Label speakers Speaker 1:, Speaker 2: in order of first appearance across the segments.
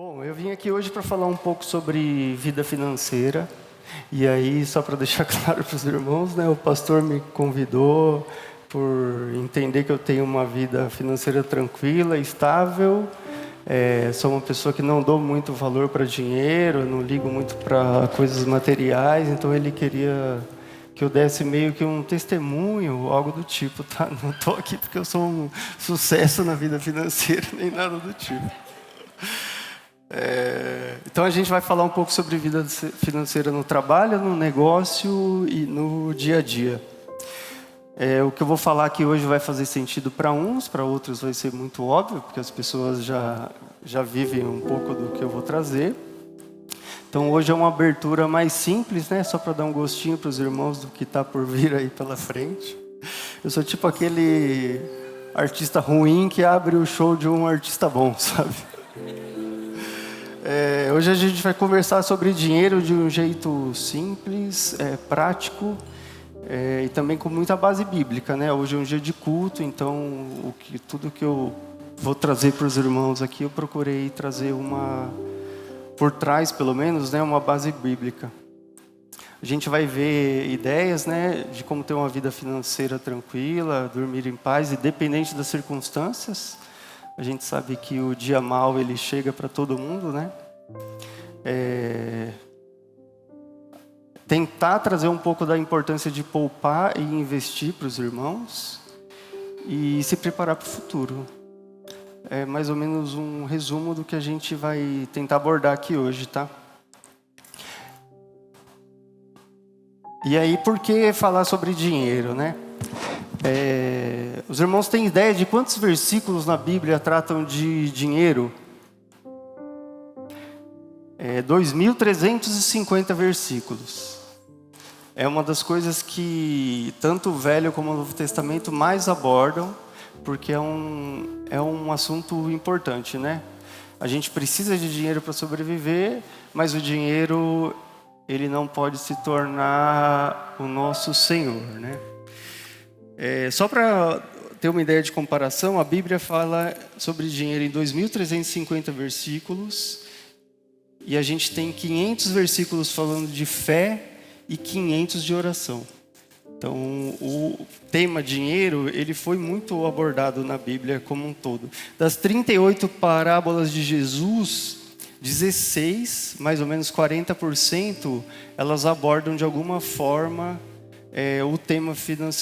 Speaker 1: Bom, eu vim aqui hoje para falar um pouco sobre vida financeira. E aí, só para deixar claro para os irmãos, né, o pastor me convidou por entender que eu tenho uma vida financeira tranquila, estável. Sou uma pessoa que não dou muito valor para dinheiro, não ligo muito para coisas materiais. Então ele queria que eu desse meio que um testemunho, algo do tipo, tá? Não estou aqui porque eu sou um sucesso na vida financeira, nem nada do tipo. Então a gente vai falar um pouco sobre vida financeira no trabalho, no negócio e no dia a dia. O que eu vou falar aqui hoje vai fazer sentido para uns, para outros vai ser muito óbvio, porque as pessoas já vivem um pouco do que eu vou trazer. Então hoje é uma abertura mais simples, né? Só para dar um gostinho para os irmãos do que está por vir aí pela frente. Eu sou tipo aquele artista ruim que abre o show de um artista bom, sabe? Hoje a gente vai conversar sobre dinheiro de um jeito simples, prático e também com muita base bíblica, né? Hoje é um dia de culto, então tudo que eu vou trazer para os irmãos aqui, eu procurei trazer por trás pelo menos, né, uma base bíblica. A gente vai ver ideias, né, de como ter uma vida financeira tranquila, dormir em paz, independente das circunstâncias. A gente sabe que o dia mau ele chega para todo mundo, né? Tentar trazer um pouco da importância de poupar e investir para os irmãos e se preparar para o futuro. É mais ou menos um resumo do que a gente vai tentar abordar aqui hoje, tá? E aí, por que falar sobre dinheiro, né? Os irmãos têm ideia de quantos versículos na Bíblia tratam de dinheiro? 2.350 versículos. É uma das coisas que tanto o Velho como o Novo Testamento mais abordam, porque é um assunto importante, né? A gente precisa de dinheiro para sobreviver, mas o dinheiro ele não pode se tornar o nosso Senhor, né? Só para ter uma ideia de comparação, a Bíblia fala sobre dinheiro em 2.350 versículos e a gente tem 500 versículos falando de fé e 500 de oração. Então, o tema dinheiro, ele foi muito abordado na Bíblia como um todo. Das 38 parábolas de Jesus, 16, mais ou menos 40%, elas abordam de alguma forma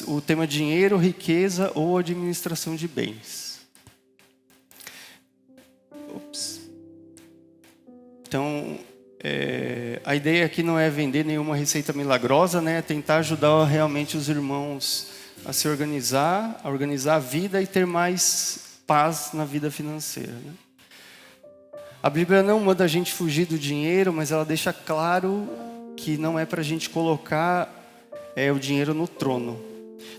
Speaker 1: o tema dinheiro, riqueza ou administração de bens. Então, a ideia aqui não é vender nenhuma receita milagrosa, né? É tentar ajudar realmente os irmãos a se organizar, a organizar a vida e ter mais paz na vida financeira, né? A Bíblia não manda a gente fugir do dinheiro, mas ela deixa claro que não é para a gente colocar o dinheiro no trono.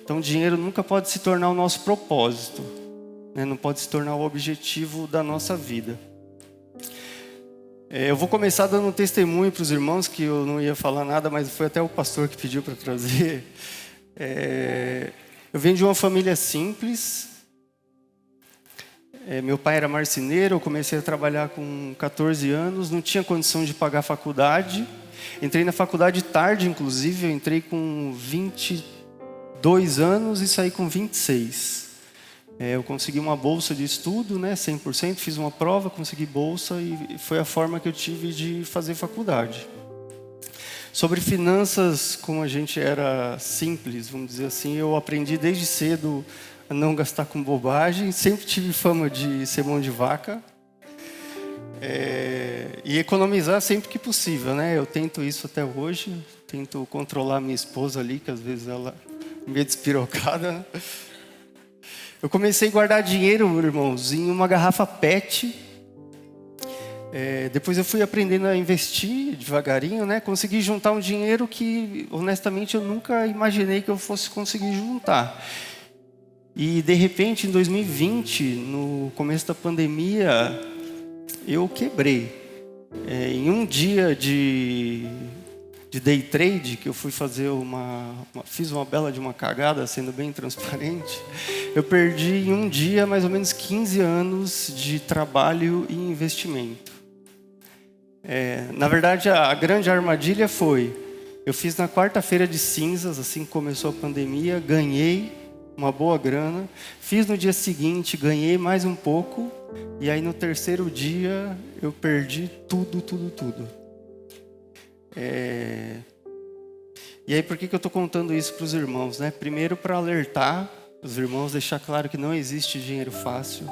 Speaker 1: Então o dinheiro nunca pode se tornar o nosso propósito, né? Não pode se tornar o objetivo da nossa vida. Eu vou começar dando um testemunho para os irmãos, que eu não ia falar nada, mas foi até o pastor que pediu para trazer. Eu venho de uma família simples. Meu pai era marceneiro, eu comecei a trabalhar com 14 anos, não tinha condição de pagar a faculdade. Entrei na faculdade tarde, inclusive, eu entrei com 22 anos e saí com 26. Eu consegui uma bolsa de estudo, né, 100%, fiz uma prova, consegui bolsa e foi a forma que eu tive de fazer faculdade. Sobre finanças, como a gente era simples, vamos dizer assim, eu aprendi desde cedo a não gastar com bobagem, sempre tive fama de ser mão de vaca. E economizar sempre que possível, né? Eu tento isso até hoje, tento controlar minha esposa ali, que às vezes ela é meio despirocada, né? Eu comecei a guardar dinheiro, irmãos, em uma garrafa PET. Depois eu fui aprendendo a investir devagarinho, né? Consegui juntar um dinheiro que, honestamente, eu nunca imaginei que eu fosse conseguir juntar. E, de repente, em 2020, no começo da pandemia, eu quebrei. Em um dia de day trade, que eu fui fazer fiz uma bela de uma cagada, sendo bem transparente, eu perdi em um dia mais ou menos 15 anos de trabalho e investimento. Na verdade, a grande armadilha foi, eu fiz na quarta-feira de cinzas, assim que começou a pandemia, ganhei uma boa grana, fiz no dia seguinte, ganhei mais um pouco, e aí no terceiro dia eu perdi tudo. E aí por que eu estou contando isso para os irmãos, né? Primeiro para alertar os irmãos, deixar claro que não existe dinheiro fácil.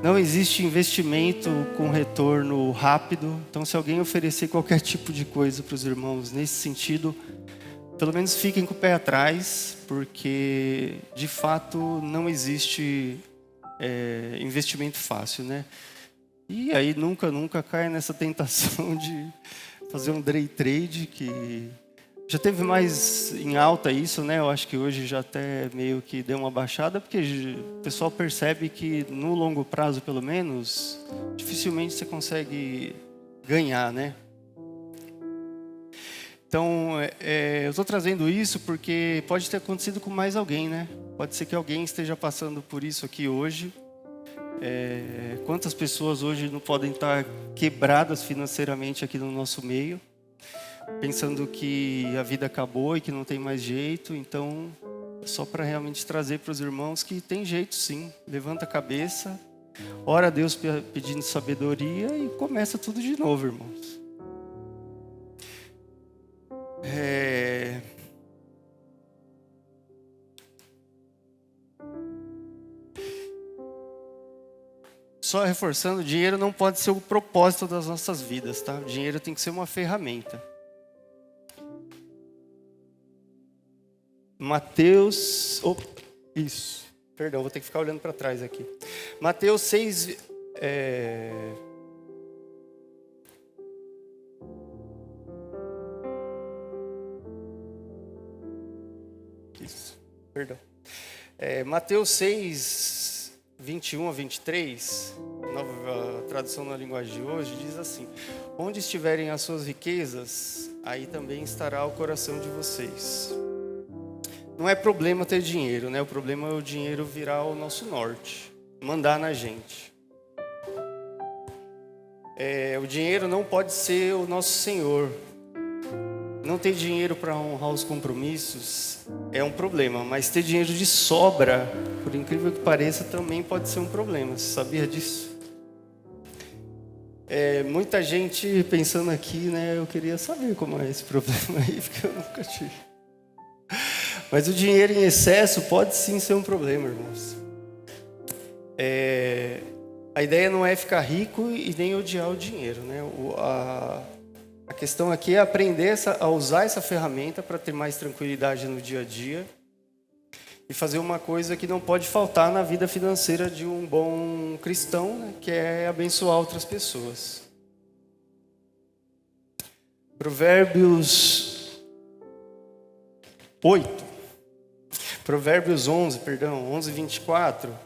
Speaker 1: Não existe investimento com retorno rápido. Então, se alguém oferecer qualquer tipo de coisa para os irmãos nesse sentido, pelo menos fiquem com o pé atrás, porque de fato não existe investimento fácil, né? E aí nunca caia nessa tentação de fazer um day trade, que já teve mais em alta isso, né? Eu acho que hoje já até meio que deu uma baixada, porque o pessoal percebe que no longo prazo, pelo menos, dificilmente você consegue ganhar, né? Então, eu estou trazendo isso porque pode ter acontecido com mais alguém, né? Pode ser que alguém esteja passando por isso aqui hoje. Quantas pessoas hoje não podem estar quebradas financeiramente aqui no nosso meio, pensando que a vida acabou e que não tem mais jeito. Então, é só para realmente trazer para os irmãos que tem jeito sim. Levanta a cabeça, ora a Deus pedindo sabedoria e começa tudo de novo, irmãos. Só reforçando, dinheiro não pode ser o propósito das nossas vidas, tá? O dinheiro tem que ser uma ferramenta. Mateus... isso. Perdão, vou ter que ficar olhando para trás aqui. Mateus 6... Isso. Perdão. Mateus 6, 21 a 23, nova tradução na linguagem de hoje, diz assim: onde estiverem as suas riquezas, aí também estará o coração de vocês. Não é problema ter dinheiro, né? O problema é o dinheiro virar o nosso norte, mandar na gente. O dinheiro não pode ser o nosso senhor. Não ter dinheiro para honrar os compromissos é um problema, mas ter dinheiro de sobra, por incrível que pareça, também pode ser um problema. Você sabia disso? Muita gente pensando aqui, né? Eu queria saber como é esse problema aí, porque eu nunca tive. Mas o dinheiro em excesso pode sim ser um problema, irmãos. A ideia não é ficar rico e nem odiar o dinheiro, né? A questão aqui é aprender a usar essa ferramenta para ter mais tranquilidade no dia a dia e fazer uma coisa que não pode faltar na vida financeira de um bom cristão, né? Que é abençoar outras pessoas. Provérbios 11, 24,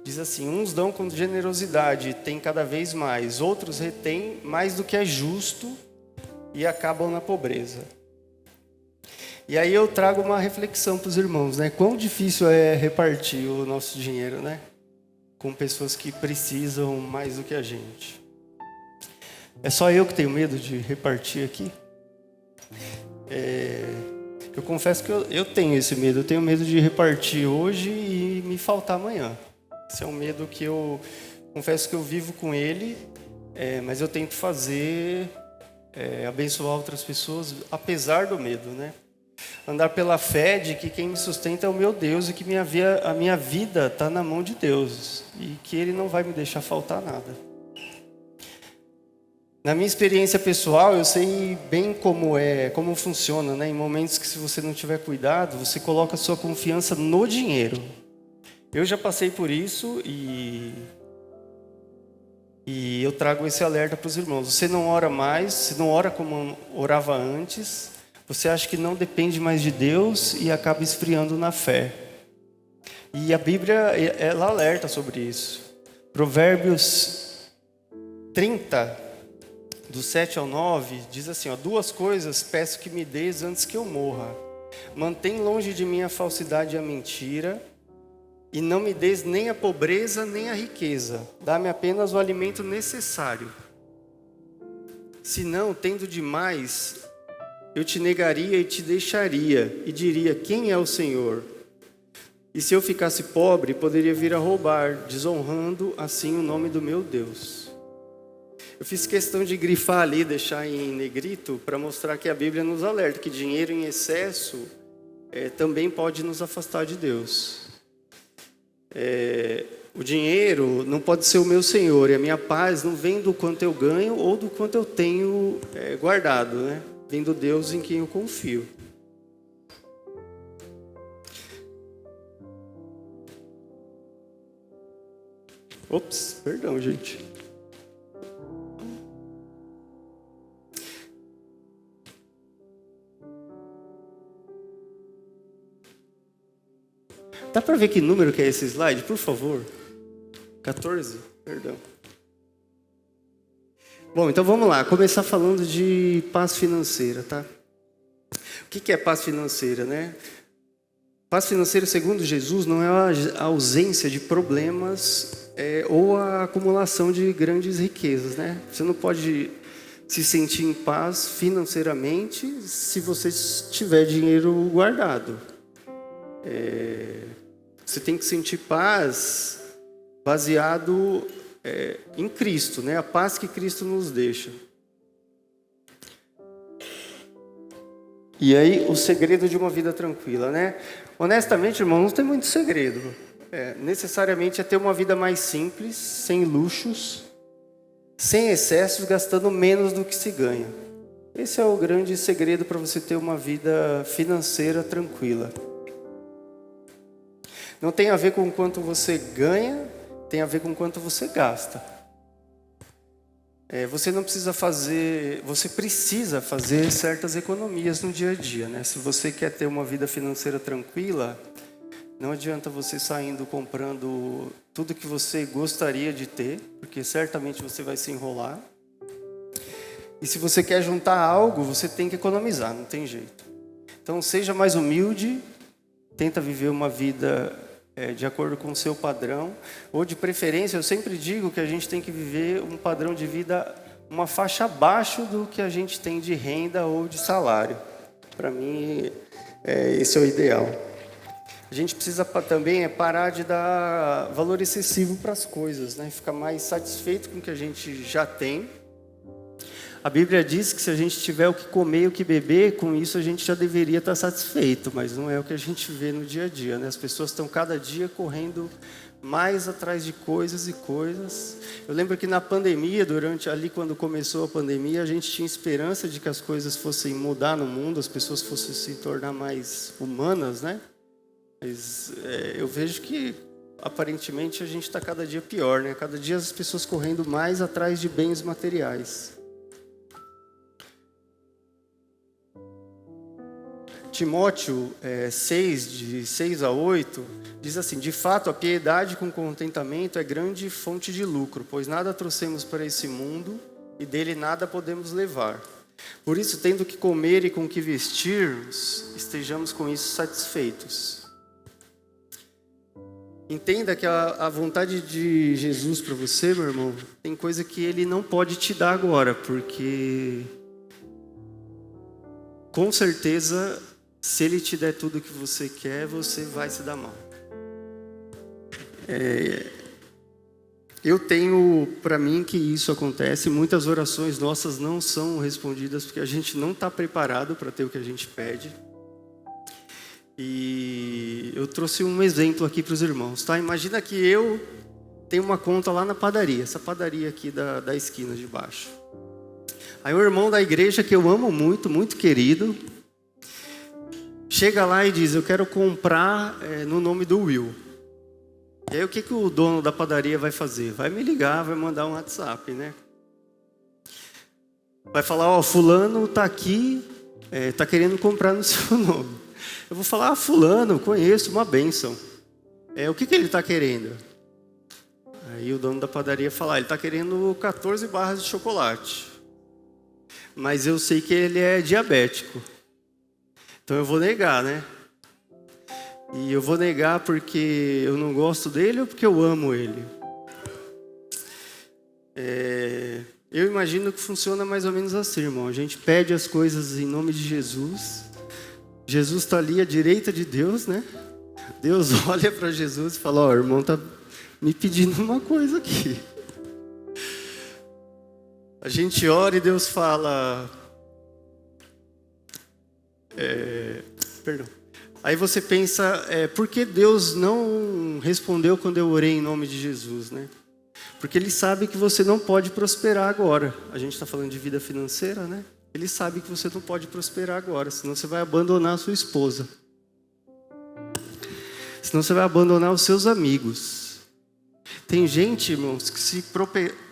Speaker 1: diz assim: uns dão com generosidade e têm cada vez mais, outros retêm mais do que é justo e acabam na pobreza. E aí eu trago uma reflexão para os irmãos, né? Quão difícil é repartir o nosso dinheiro, né? Com pessoas que precisam mais do que a gente. É só eu que tenho medo de repartir aqui? Eu confesso que eu tenho esse medo. Eu tenho medo de repartir hoje e me faltar amanhã. Esse é um medo que eu confesso que eu vivo com ele, mas eu tento fazer... abençoar outras pessoas, apesar do medo, né? Andar pela fé de que quem me sustenta é o meu Deus e que a minha vida está na mão de Deus e que Ele não vai me deixar faltar nada. Na minha experiência pessoal, eu sei bem como funciona, né? Em momentos que, se você não tiver cuidado, você coloca a sua confiança no dinheiro. Eu já passei por isso e eu trago esse alerta para os irmãos. Você não ora mais, você não ora como orava antes, você acha que não depende mais de Deus e acaba esfriando na fé. E a Bíblia, ela alerta sobre isso. Provérbios 30, do 7 ao 9, diz assim: 2 coisas peço que me dês antes que eu morra. Mantém longe de mim a falsidade e a mentira, e não me des nem a pobreza nem a riqueza. Dá-me apenas o alimento necessário. Se não, tendo demais, eu te negaria e te deixaria, e diria: quem é o Senhor? E se eu ficasse pobre, poderia vir a roubar, desonrando assim o nome do meu Deus. Eu fiz questão de grifar ali, deixar em negrito, para mostrar que a Bíblia nos alerta que dinheiro em excesso também pode nos afastar de Deus. O dinheiro não pode ser o meu Senhor, e a minha paz não vem do quanto eu ganho ou do quanto eu tenho guardado, né? Vem do Deus em quem eu confio. Ops, perdão, gente. Dá para ver que número que é esse slide, por favor? 14? Perdão. Bom, então vamos lá. Começar falando de paz financeira, tá? O que é paz financeira, né? Paz financeira, segundo Jesus, não é a ausência de problemas ou a acumulação de grandes riquezas, né? Você não pode se sentir em paz financeiramente se você tiver dinheiro guardado. Você tem que sentir paz baseado em Cristo, né? A paz que Cristo nos deixa. E aí, o segredo de uma vida tranquila, né? Honestamente, irmão, não tem muito segredo. Necessariamente é ter uma vida mais simples, sem luxos, sem excessos, gastando menos do que se ganha. Esse é o grande segredo para você ter uma vida financeira tranquila. Não tem a ver com quanto você ganha, tem a ver com quanto você gasta. Você precisa fazer certas economias no dia a dia, né? Se você quer ter uma vida financeira tranquila, não adianta você saindo comprando tudo que você gostaria de ter, porque certamente você vai se enrolar. E se você quer juntar algo, você tem que economizar, não tem jeito. Então seja mais humilde, tenta viver uma vida de acordo com o seu padrão, ou de preferência, eu sempre digo que a gente tem que viver um padrão de vida, uma faixa abaixo do que a gente tem de renda ou de salário. Para mim, esse é o ideal. A gente precisa também parar de dar valor excessivo para as coisas, né? Ficar mais satisfeito com o que a gente já tem. A Bíblia diz que se a gente tiver o que comer e o que beber, com isso a gente já deveria estar satisfeito, mas não é o que a gente vê no dia a dia, né? As pessoas estão cada dia correndo mais atrás de coisas e coisas. Eu lembro que na pandemia, quando começou a pandemia, a gente tinha esperança de que as coisas fossem mudar no mundo, as pessoas fossem se tornar mais humanas, né? Mas eu vejo que aparentemente a gente está cada dia pior, né? Cada dia as pessoas correndo mais atrás de bens materiais. Timóteo 6, de 6 a 8, diz assim: de fato, a piedade com contentamento é grande fonte de lucro, pois nada trouxemos para esse mundo e dele nada podemos levar. Por isso, tendo que comer e com que vestirmos, estejamos com isso satisfeitos. Entenda que a vontade de Jesus para você, meu irmão, tem coisa que ele não pode te dar agora, porque com certeza, se ele te der tudo o que você quer, você vai se dar mal. Eu tenho para mim que isso acontece. Muitas orações nossas não são respondidas porque a gente não está preparado para ter o que a gente pede. E eu trouxe um exemplo aqui para os irmãos, tá? Imagina que eu tenho uma conta lá na padaria, essa padaria aqui da esquina de baixo. Aí o irmão da igreja, que eu amo muito, muito querido, chega lá e diz: eu quero comprar no nome do Will. E aí o que o dono da padaria vai fazer? Vai me ligar, vai mandar um WhatsApp, né? Vai falar: fulano tá aqui, tá querendo comprar no seu nome. Eu vou falar: fulano, conheço, uma bênção. O que ele tá querendo? Aí o dono da padaria fala: ele tá querendo 14 barras de chocolate. Mas eu sei que ele é diabético. Então eu vou negar, né? E eu vou negar porque eu não gosto dele ou porque eu amo ele? Eu imagino que funciona mais ou menos assim, irmão. A gente pede as coisas em nome de Jesus. Jesus está ali à direita de Deus, né? Deus olha para Jesus e fala: ó, o irmão está me pedindo uma coisa aqui. A gente ora e Deus fala... Perdão. Aí você pensa, por que Deus não respondeu quando eu orei em nome de Jesus, né? Porque Ele sabe que você não pode prosperar agora. A gente está falando de vida financeira, né? Ele sabe que você não pode prosperar agora, senão você vai abandonar a sua esposa. Senão você vai abandonar os seus amigos. Tem gente, irmãos, que se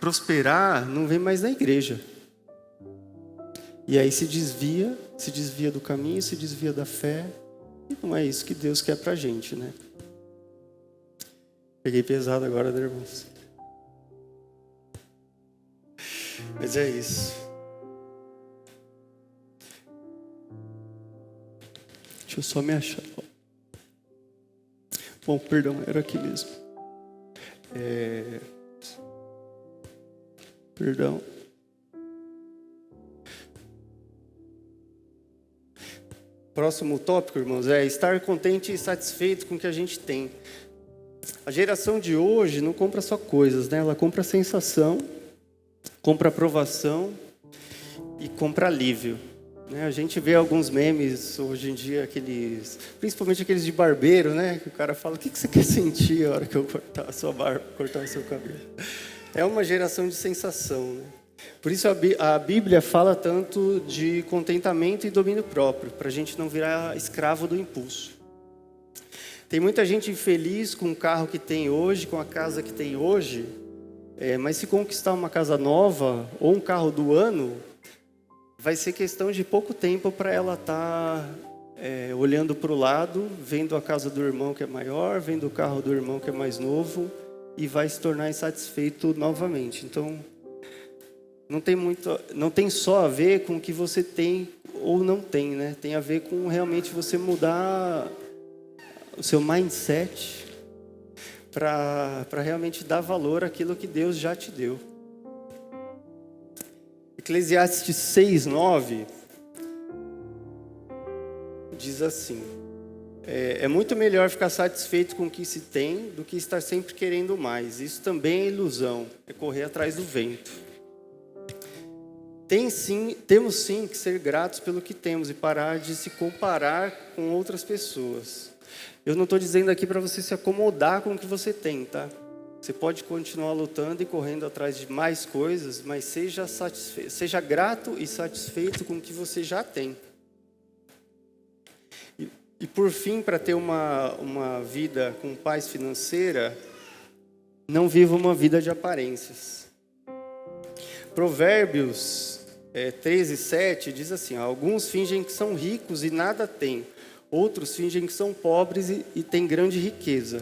Speaker 1: prosperar, não vem mais na igreja. E aí se desvia do caminho, se desvia da fé. E não é isso que Deus quer pra gente, né? Peguei pesado agora, né, irmãos? Mas é isso. Deixa eu só me achar. Bom, perdão, era aqui mesmo. Perdão. Próximo tópico, irmãos, é estar contente e satisfeito com o que a gente tem. A geração de hoje não compra só coisas, né? Ela compra sensação, compra aprovação e compra alívio. Né? A gente vê alguns memes hoje em dia, principalmente aqueles de barbeiro, né? Que o cara fala: o que você quer sentir a hora que eu cortar a sua barba, cortar o seu cabelo? É uma geração de sensação, né? Por isso a Bíblia fala tanto de contentamento e domínio próprio, para a gente não virar escravo do impulso. Tem muita gente infeliz com o carro que tem hoje, com a casa que tem hoje, mas se conquistar uma casa nova ou um carro do ano, vai ser questão de pouco tempo para ela estar olhando para o lado, vendo a casa do irmão que é maior, vendo o carro do irmão que é mais novo, e vai se tornar insatisfeito novamente. Então, não tem só a ver com o que você tem ou não tem, né? Tem a ver com realmente você mudar o seu mindset para realmente dar valor àquilo que Deus já te deu. Eclesiastes 6:9 diz assim: é muito melhor ficar satisfeito com o que se tem do que estar sempre querendo mais. Isso também é ilusão, é correr atrás do vento. Temos sim que ser gratos pelo que temos e parar de se comparar com outras pessoas. Eu não estou dizendo aqui para você se acomodar com o que você tem, tá? Você pode continuar lutando e correndo atrás de mais coisas, mas seja grato e satisfeito com o que você já tem. E por fim, para ter uma vida com paz financeira, não viva uma vida de aparências. Provérbios 13:7 diz assim: alguns fingem que são ricos e nada têm, outros fingem que são pobres e têm grande riqueza.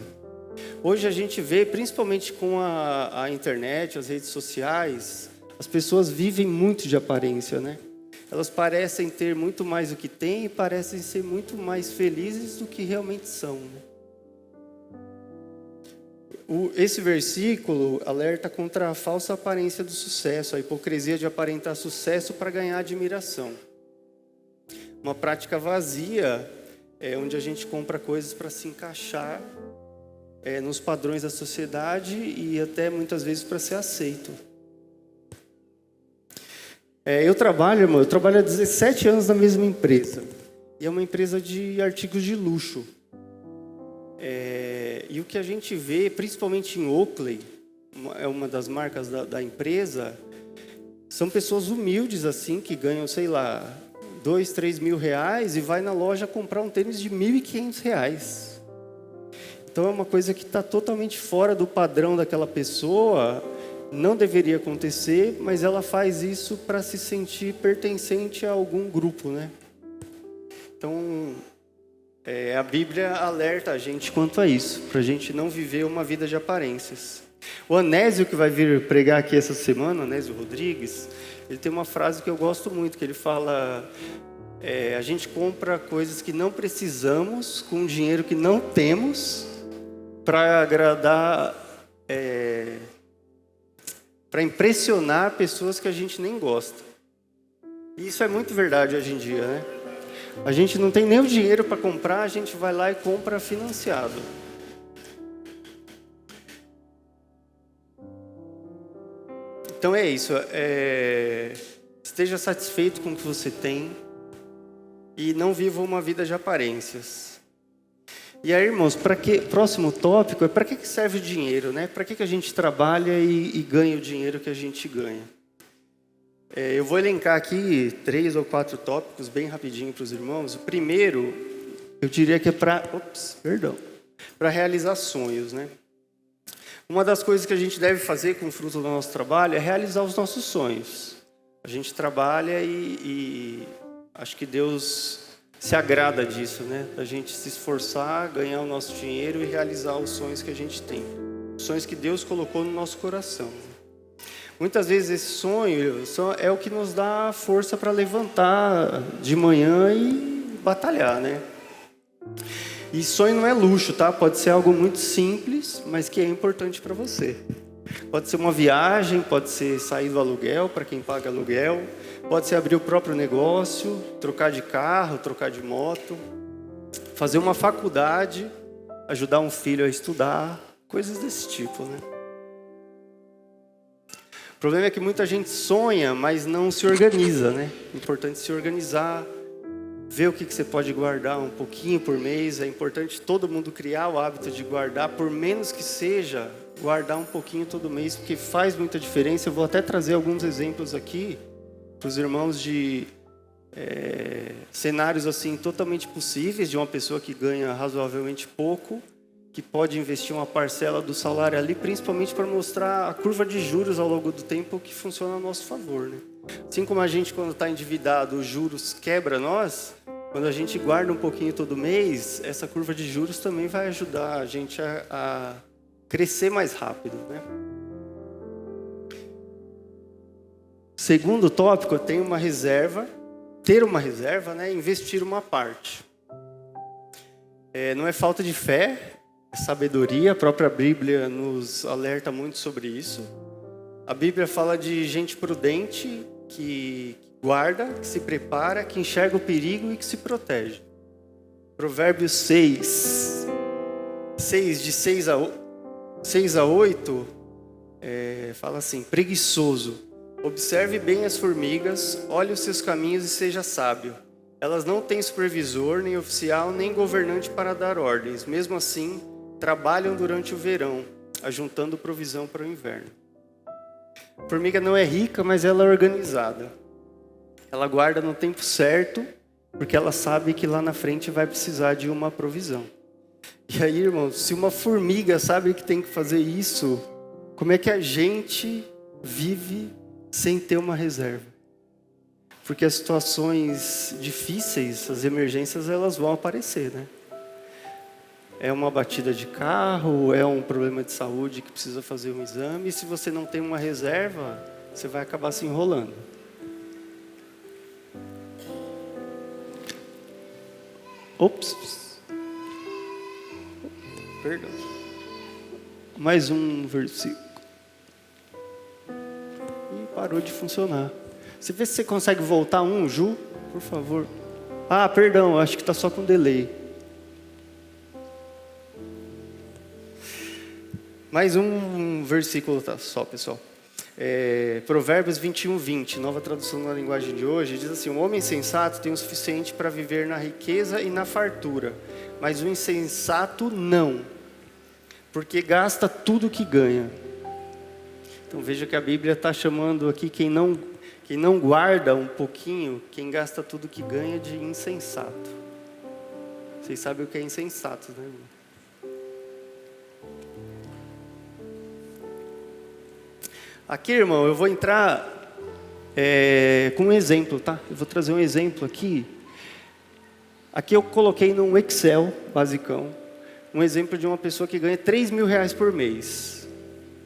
Speaker 1: Hoje a gente vê, principalmente com a internet, as redes sociais, as pessoas vivem muito de aparência, né? Elas parecem ter muito mais do que têm e parecem ser muito mais felizes do que realmente são, né? Esse versículo alerta contra a falsa aparência do sucesso, a hipocrisia de aparentar sucesso para ganhar admiração. Uma prática vazia, onde a gente compra coisas para se encaixar nos padrões da sociedade e até muitas vezes para ser aceito. Eu trabalho há 17 anos na mesma empresa. E é uma empresa de artigos de luxo. E o que a gente vê, principalmente em Oakley, é uma das marcas da empresa, são pessoas humildes assim, que ganham, sei lá, 2, 3 mil reais e vai na loja comprar um tênis de R$1.500. Então é uma coisa que está totalmente fora do padrão daquela pessoa, não deveria acontecer, mas ela faz isso para se sentir pertencente a algum grupo, né? Então, a Bíblia alerta a gente quanto a isso, para a gente não viver uma vida de aparências. O Anésio, que vai vir pregar aqui essa semana, Anésio Rodrigues, ele tem uma frase que eu gosto muito, que ele fala: a gente compra coisas que não precisamos, com dinheiro que não temos, para agradar para impressionar pessoas que a gente nem gosta. E isso é muito verdade hoje em dia, né? A gente não tem nem o dinheiro para comprar, a gente vai lá e compra financiado. Então é isso. Esteja satisfeito com o que você tem e não viva uma vida de aparências. E aí, irmãos, próximo tópico é para que serve o dinheiro, né? Para que a gente trabalha e ganha o dinheiro que a gente ganha? Eu vou elencar aqui 3 ou 4 tópicos bem rapidinho para os irmãos. O primeiro, eu diria que é para realizar sonhos, né? Uma das coisas que a gente deve fazer com o fruto do nosso trabalho é realizar os nossos sonhos. A gente trabalha e acho que Deus se agrada disso, né? A gente se esforçar, ganhar o nosso dinheiro e realizar os sonhos que a gente tem. Os sonhos que Deus colocou no nosso coração. Muitas vezes esse sonho é o que nos dá força para levantar de manhã e batalhar, né? E sonho não é luxo, tá? Pode ser algo muito simples, mas que é importante para você. Pode ser uma viagem, pode ser sair do aluguel, para quem paga aluguel. Pode ser abrir o próprio negócio, trocar de carro, trocar de moto. Fazer uma faculdade, ajudar um filho a estudar. Coisas desse tipo, né? O problema é que muita gente sonha, mas não se organiza, né? É importante se organizar. Ver o que você pode guardar um pouquinho por mês. É importante todo mundo criar o hábito de guardar, por menos que seja, guardar um pouquinho todo mês, porque faz muita diferença. Eu vou até trazer alguns exemplos aqui para os irmãos de cenários assim totalmente possíveis, de uma pessoa que ganha razoavelmente pouco, que pode investir uma parcela do salário ali, principalmente para mostrar a curva de juros ao longo do tempo que funciona a nosso favor, né? Assim como a gente, quando está endividado, os juros quebra nós, quando a gente guarda um pouquinho todo mês, essa curva de juros também vai ajudar a gente a crescer mais rápido, né? Segundo tópico, eu tenho uma reserva, ter uma reserva, né? Investir uma parte. Não é falta de fé, é sabedoria. A própria Bíblia nos alerta muito sobre isso. A Bíblia fala de gente prudente que guarda, que se prepara, que enxerga o perigo e que se protege. Provérbios 6, de 6 a 8, fala assim: preguiçoso, observe bem as formigas, olhe os seus caminhos e seja sábio. Elas não têm supervisor, nem oficial, nem governante para dar ordens. Mesmo assim, trabalham durante o verão, ajuntando provisão para o inverno. A formiga não é rica, mas ela é organizada. Ela guarda no tempo certo, porque ela sabe que lá na frente vai precisar de uma provisão. E aí, irmãos, se uma formiga sabe que tem que fazer isso, como é que a gente vive sem ter uma reserva? Porque as situações difíceis, as emergências, elas vão aparecer, né? É uma batida de carro, é um problema de saúde que precisa fazer um exame. E se você não tem uma reserva, você vai acabar se enrolando. Ops. Perdão. Mais um versículo. E parou de funcionar. Você vê se você consegue voltar Ju, por favor. Ah, perdão, acho que está só com delay. Mais um versículo só, pessoal. Provérbios 21:20, nova tradução na linguagem de hoje, diz assim: um homem sensato tem o suficiente para viver na riqueza e na fartura, mas o insensato não, porque gasta tudo que ganha. Então veja que a Bíblia está chamando aqui quem não guarda um pouquinho, quem gasta tudo que ganha, de insensato. Vocês sabem o que é insensato, né, irmão? Aqui, irmão, eu vou entrar com um exemplo, tá? Eu vou trazer um exemplo aqui. Aqui eu coloquei num Excel basicão, um exemplo de uma pessoa que ganha R$3.000 por mês.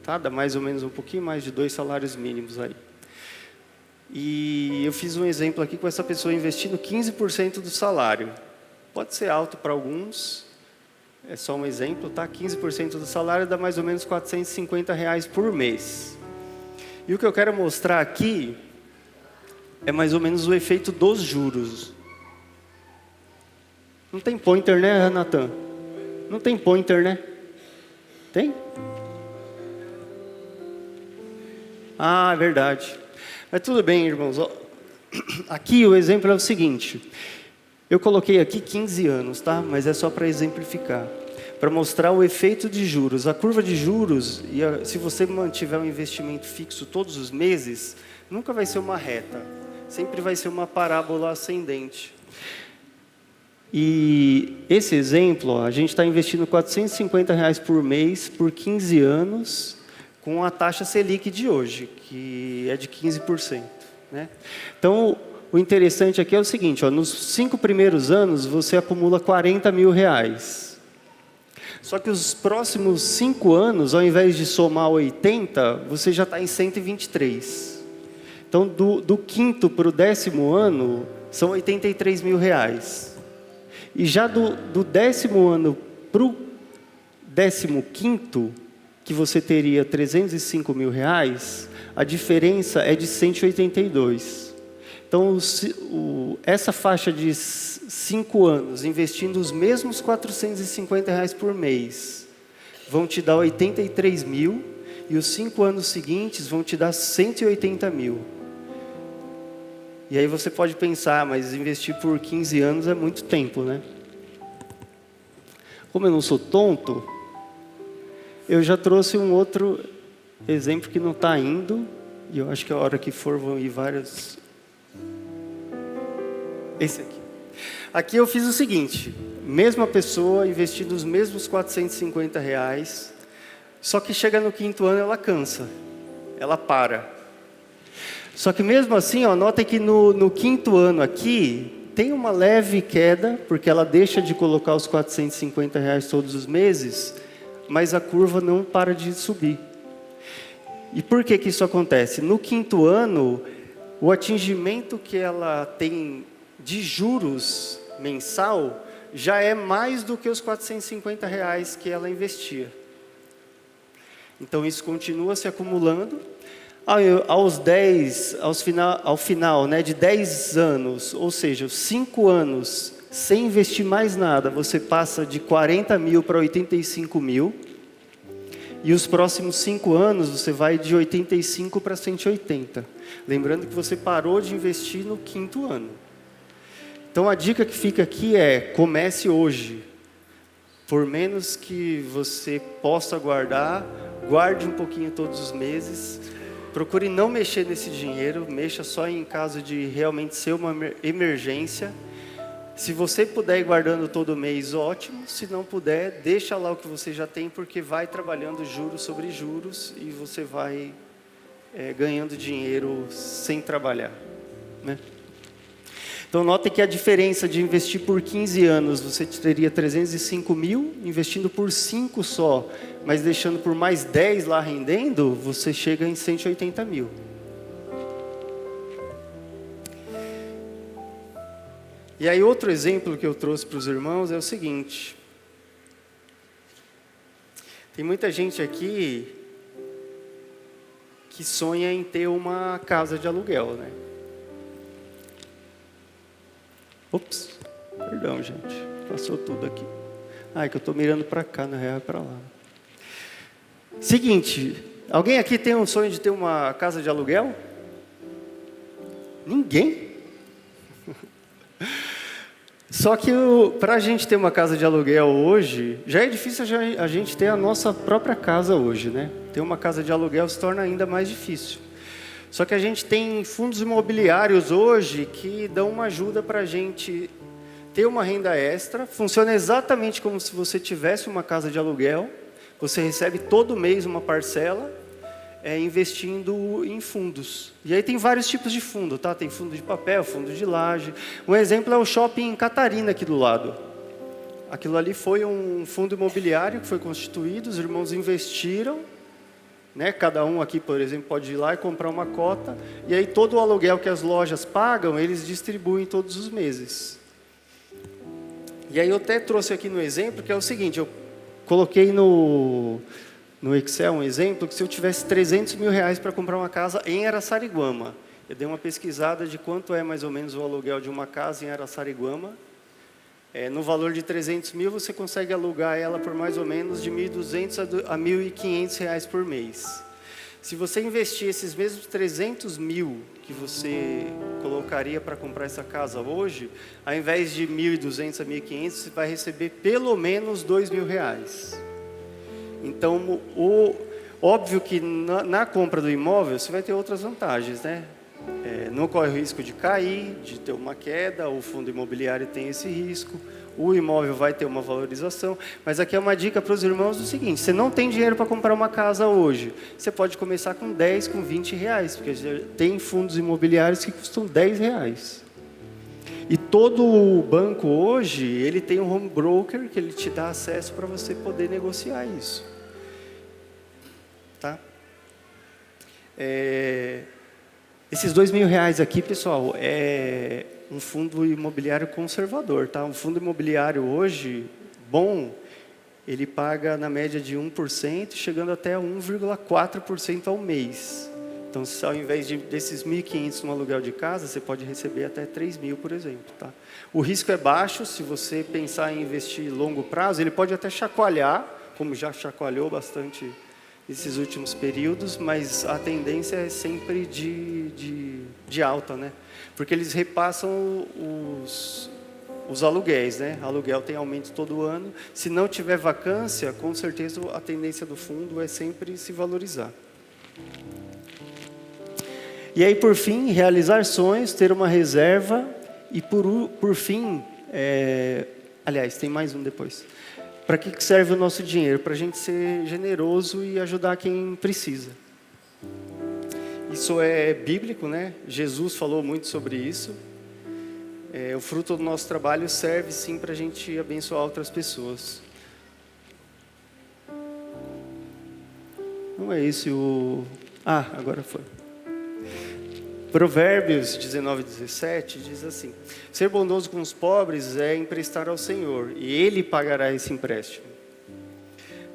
Speaker 1: Tá? Dá mais ou menos um pouquinho mais de 2 salários mínimos aí. E eu fiz um exemplo aqui com essa pessoa investindo 15% do salário. Pode ser alto para alguns, é só um exemplo, tá? 15% do salário dá mais ou menos R$450 por mês. E o que eu quero mostrar aqui é mais ou menos o efeito dos juros. Não tem pointer, né, Nathan? Não tem pointer, né? Tem? Ah, é verdade. Mas tudo bem, irmãos. Aqui o exemplo é o seguinte. Eu coloquei aqui 15 anos, tá? Mas é só para exemplificar. Para mostrar o efeito de juros. A curva de juros, se você mantiver um investimento fixo todos os meses, nunca vai ser uma reta. Sempre vai ser uma parábola ascendente. E esse exemplo, ó, a gente está investindo R$ 450 por mês por 15 anos, com a taxa Selic de hoje, que é de 15%. Né? Então, o interessante aqui é o seguinte, ó, nos 5 primeiros anos você acumula R$ 40 mil. Só que os próximos 5 anos, ao invés de somar 80, você já está em 123. Então, do quinto para o 10º ano, são R$ 83 mil. E já do 10º ano para o 15º, que você teria R$ 305 mil, a diferença é de 182. Então, essa faixa de 5 anos, investindo os mesmos R$ 450 por mês, vão te dar 83 mil, e os 5 anos seguintes vão te dar 180 mil. E aí você pode pensar, mas investir por 15 anos é muito tempo, né? Como eu não sou tonto, eu já trouxe um outro exemplo que não está indo, e eu acho que a hora que for vão ir vários. Esse aqui. Aqui eu fiz o seguinte, mesma pessoa investindo os mesmos R$ 450, só que chega no 5º ano ela cansa, ela para. Só que mesmo assim, ó, notem que no 5º ano aqui, tem uma leve queda, porque ela deixa de colocar os R$ 450 todos os meses, mas a curva não para de subir. E por que isso acontece? No 5º ano, o atingimento que ela tem de juros mensal já é mais do que os R$ 450 que ela investia. Então isso continua se acumulando. Ao final, né, de 10 anos, ou seja, 5 anos, sem investir mais nada, você passa de 40 mil para 85 mil. E os próximos 5 anos, você vai de 85 para 180. Lembrando que você parou de investir no 5º ano. Então, a dica que fica aqui é, comece hoje. Por menos que você possa guardar, guarde um pouquinho todos os meses. Procure não mexer nesse dinheiro, mexa só em caso de realmente ser uma emergência. Se você puder ir guardando todo mês, ótimo. Se não puder, deixa lá o que você já tem, porque vai trabalhando juros sobre juros e você vai ganhando dinheiro sem trabalhar. Né? Então, notem que a diferença de investir por 15 anos, você teria 305 mil, investindo por 5 só, mas deixando por mais 10 lá rendendo, você chega em 180 mil. E aí, outro exemplo que eu trouxe para os irmãos é o seguinte. Tem muita gente aqui que sonha em ter uma casa de aluguel, né? Ops, perdão, gente. Passou tudo aqui. É que eu estou mirando para cá, na real é para lá. Seguinte, alguém aqui tem um sonho de ter uma casa de aluguel? Ninguém? Só que para a gente ter uma casa de aluguel hoje, já é difícil a gente ter a nossa própria casa hoje, né? Ter uma casa de aluguel se torna ainda mais difícil. Só que a gente tem fundos imobiliários hoje que dão uma ajuda para a gente ter uma renda extra. Funciona exatamente como se você tivesse uma casa de aluguel. Você recebe todo mês uma parcela, investindo em fundos. E aí tem vários tipos de fundo, tá? Tem fundo de papel, fundo de laje. Um exemplo é o Shopping Catarina aqui do lado. Aquilo ali foi um fundo imobiliário que foi constituído, os irmãos investiram. Né? Cada um aqui, por exemplo, pode ir lá e comprar uma cota, e aí todo o aluguel que as lojas pagam, eles distribuem todos os meses. E aí eu até trouxe aqui no exemplo, que é o seguinte, eu coloquei no no Excel um exemplo, que se eu tivesse 300 mil reais para comprar uma casa em Araçariguama, eu dei uma pesquisada de quanto é mais ou menos o aluguel de uma casa em Araçariguama. No valor de 300 mil, você consegue alugar ela por mais ou menos de 1.200 a 1.500 reais por mês. Se você investir esses mesmos 300 mil que você colocaria para comprar essa casa hoje, ao invés de 1.200 a 1.500, você vai receber pelo menos 2.000 reais. Então, óbvio que na compra do imóvel, você vai ter outras vantagens, né? Não corre o risco de cair, de ter uma queda, o fundo imobiliário tem esse risco, o imóvel vai ter uma valorização, mas aqui é uma dica para os irmãos do seguinte: você não tem dinheiro para comprar uma casa hoje, você pode começar com 10, com 20 reais, porque tem fundos imobiliários que custam 10 reais. E todo banco hoje, ele tem um home broker que ele te dá acesso para você poder negociar isso. Tá? Esses 2.000 reais aqui, pessoal, é um fundo imobiliário conservador, tá? Um fundo imobiliário hoje, bom, ele paga na média de 1%, chegando até 1,4% ao mês. Então, se ao invés desses 1.500 no aluguel de casa, você pode receber até 3.000, por exemplo, tá? O risco é baixo, se você pensar em investir longo prazo, ele pode até chacoalhar, como já chacoalhou bastante esses últimos períodos, mas a tendência é sempre de alta, né? Porque eles repassam os aluguéis, né? Aluguel tem aumento todo ano. Se não tiver vacância, com certeza a tendência do fundo é sempre se valorizar. E aí, por fim, realizar sonhos, ter uma reserva e, por fim, aliás, tem mais um depois. Para que serve o nosso dinheiro? Para a gente ser generoso e ajudar quem precisa. Isso é bíblico, né? Jesus falou muito sobre isso. O fruto do nosso trabalho serve, sim, para a gente abençoar outras pessoas. Não é esse o... agora foi. Provérbios 19:17 diz assim: ser bondoso com os pobres é emprestar ao Senhor, e Ele pagará esse empréstimo.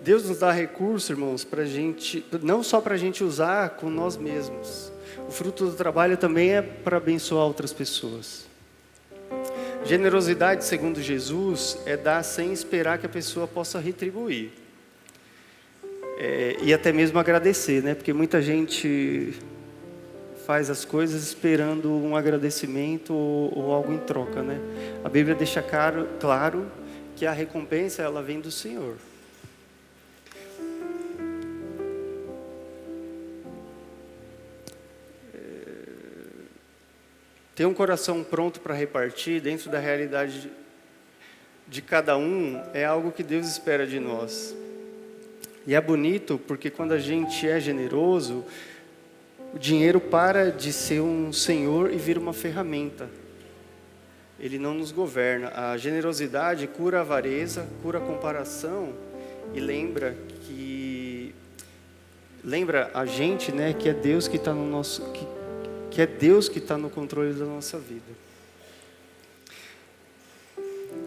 Speaker 1: Deus nos dá recursos, irmãos, para gente, não só para a gente usar com nós mesmos. O fruto do trabalho também é para abençoar outras pessoas. Generosidade, segundo Jesus, é dar sem esperar que a pessoa possa retribuir. E até mesmo agradecer, né? Porque muita gente faz as coisas esperando um agradecimento ou algo em troca, né? A Bíblia deixa claro que a recompensa ela vem do Senhor. Ter um coração pronto para repartir dentro da realidade de cada um é algo que Deus espera de nós. E é bonito porque quando a gente é generoso, o dinheiro para de ser um senhor e vira uma ferramenta. Ele não nos governa. A generosidade cura a avareza, cura a comparação e lembra a gente, né, que é Deus que está no nosso, que é Deus que está no controle da nossa vida.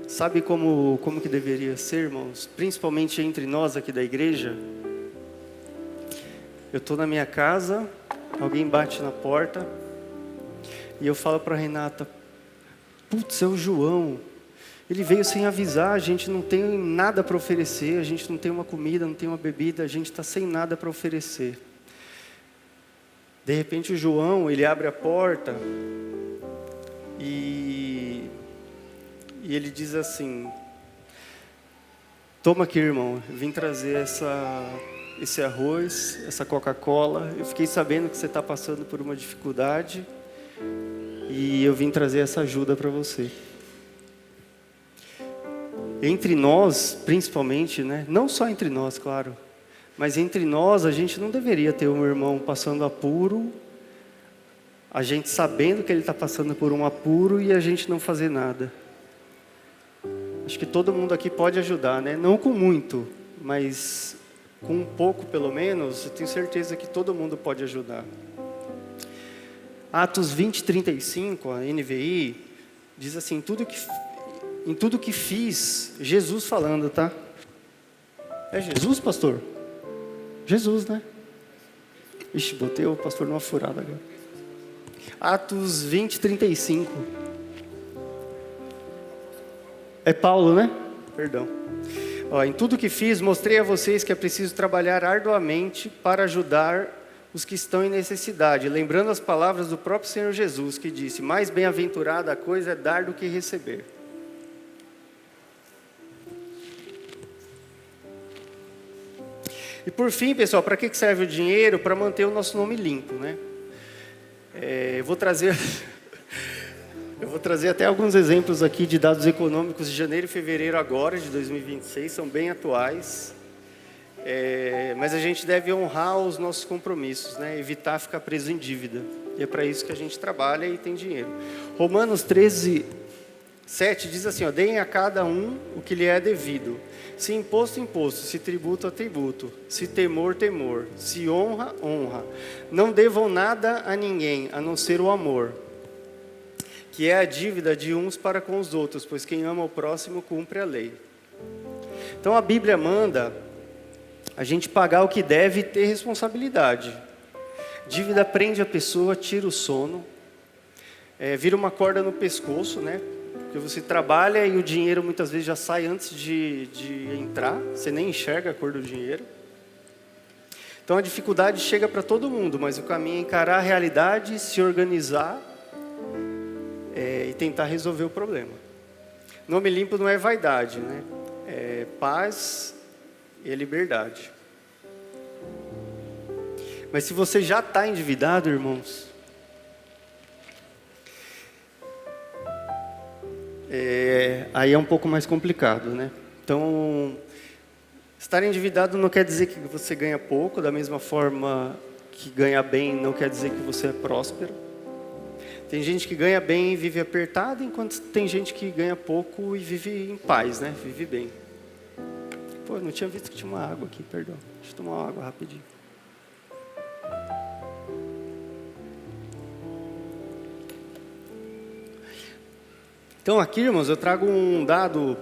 Speaker 1: Sabe como que deveria ser, irmãos? Principalmente entre nós aqui da igreja. Eu estou na minha casa, alguém bate na porta e eu falo para a Renata: putz, é o João. Ele veio sem avisar, a gente não tem nada para oferecer, a gente não tem uma comida, não tem uma bebida, a gente está sem nada para oferecer. De repente o João, ele abre a porta e ele diz assim: toma aqui, irmão, eu vim trazer esse arroz, essa Coca-Cola. Eu fiquei sabendo que você está passando por uma dificuldade e eu vim trazer essa ajuda para você. Entre nós, principalmente, né? Não só entre nós, claro, mas entre nós, a gente não deveria ter um irmão passando apuro, a gente sabendo que ele está passando por um apuro e a gente não fazer nada. Acho que todo mundo aqui pode ajudar, né? Não com muito, mas com um pouco pelo menos, eu tenho certeza que todo mundo pode ajudar. Atos 20:35, a NVI, diz assim: em tudo que fiz, Jesus falando, tá? É Jesus, pastor? Jesus, né? Ixi, botei o pastor numa furada agora. Atos 20, 35. É Paulo, né? Perdão. Ó, em tudo que fiz, mostrei a vocês que é preciso trabalhar arduamente para ajudar os que estão em necessidade, lembrando as palavras do próprio Senhor Jesus, que disse: mais bem-aventurada a coisa é dar do que receber. E por fim, pessoal, para que serve o dinheiro? Para manter o nosso nome limpo, né? Eu vou trazer até alguns exemplos aqui de dados econômicos de janeiro e fevereiro agora, de 2026, são bem atuais. Mas a gente deve honrar os nossos compromissos, né? Evitar ficar preso em dívida. E é para isso que a gente trabalha e tem dinheiro. Romanos 13, 7 diz assim, ó, deem a cada um o que lhe é devido. Se imposto, imposto. Se tributo, tributo. Se temor, temor. Se honra, honra. Não devam nada a ninguém, a não ser o amor, que é a dívida de uns para com os outros, pois quem ama o próximo cumpre a lei. Então a Bíblia manda a gente pagar o que deve e ter responsabilidade. Dívida prende a pessoa, tira o sono, vira uma corda no pescoço, né? Porque você trabalha e o dinheiro muitas vezes já sai antes de entrar, você nem enxerga a cor do dinheiro. Então a dificuldade chega para todo mundo, mas o caminho é encarar a realidade, se organizar e tentar resolver o problema. Nome limpo não é vaidade, né? É paz e liberdade. Mas se você já está endividado, irmãos, aí é um pouco mais complicado, né? Então, estar endividado não quer dizer que você ganha pouco, da mesma forma que ganhar bem não quer dizer que você é próspero. Tem gente que ganha bem e vive apertado, enquanto tem gente que ganha pouco e vive em paz, né? Vive bem. Pô, eu não tinha visto que tinha uma água aqui, perdão. Deixa eu tomar uma água rapidinho. Então aqui, irmãos, eu trago um dado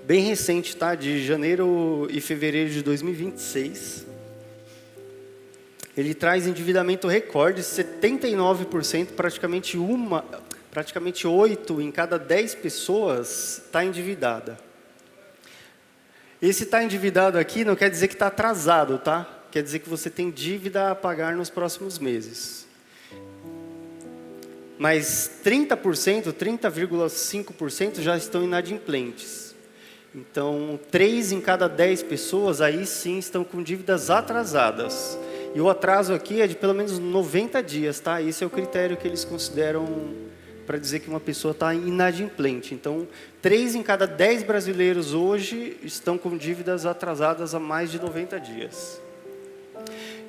Speaker 1: bem recente, tá? De janeiro e fevereiro de 2026. Ele traz endividamento recorde, 79%, praticamente 8 em cada 10 pessoas está endividada. Esse está endividado aqui não quer dizer que está atrasado, tá? Quer dizer que você tem dívida a pagar nos próximos meses. Mas 30%, 30,5% já estão inadimplentes. Então, 3 em cada 10 pessoas aí sim estão com dívidas atrasadas. E o atraso aqui é de pelo menos 90 dias, tá? Esse é o critério que eles consideram para dizer que uma pessoa está inadimplente. Então, 3 em cada 10 brasileiros hoje estão com dívidas atrasadas há mais de 90 dias.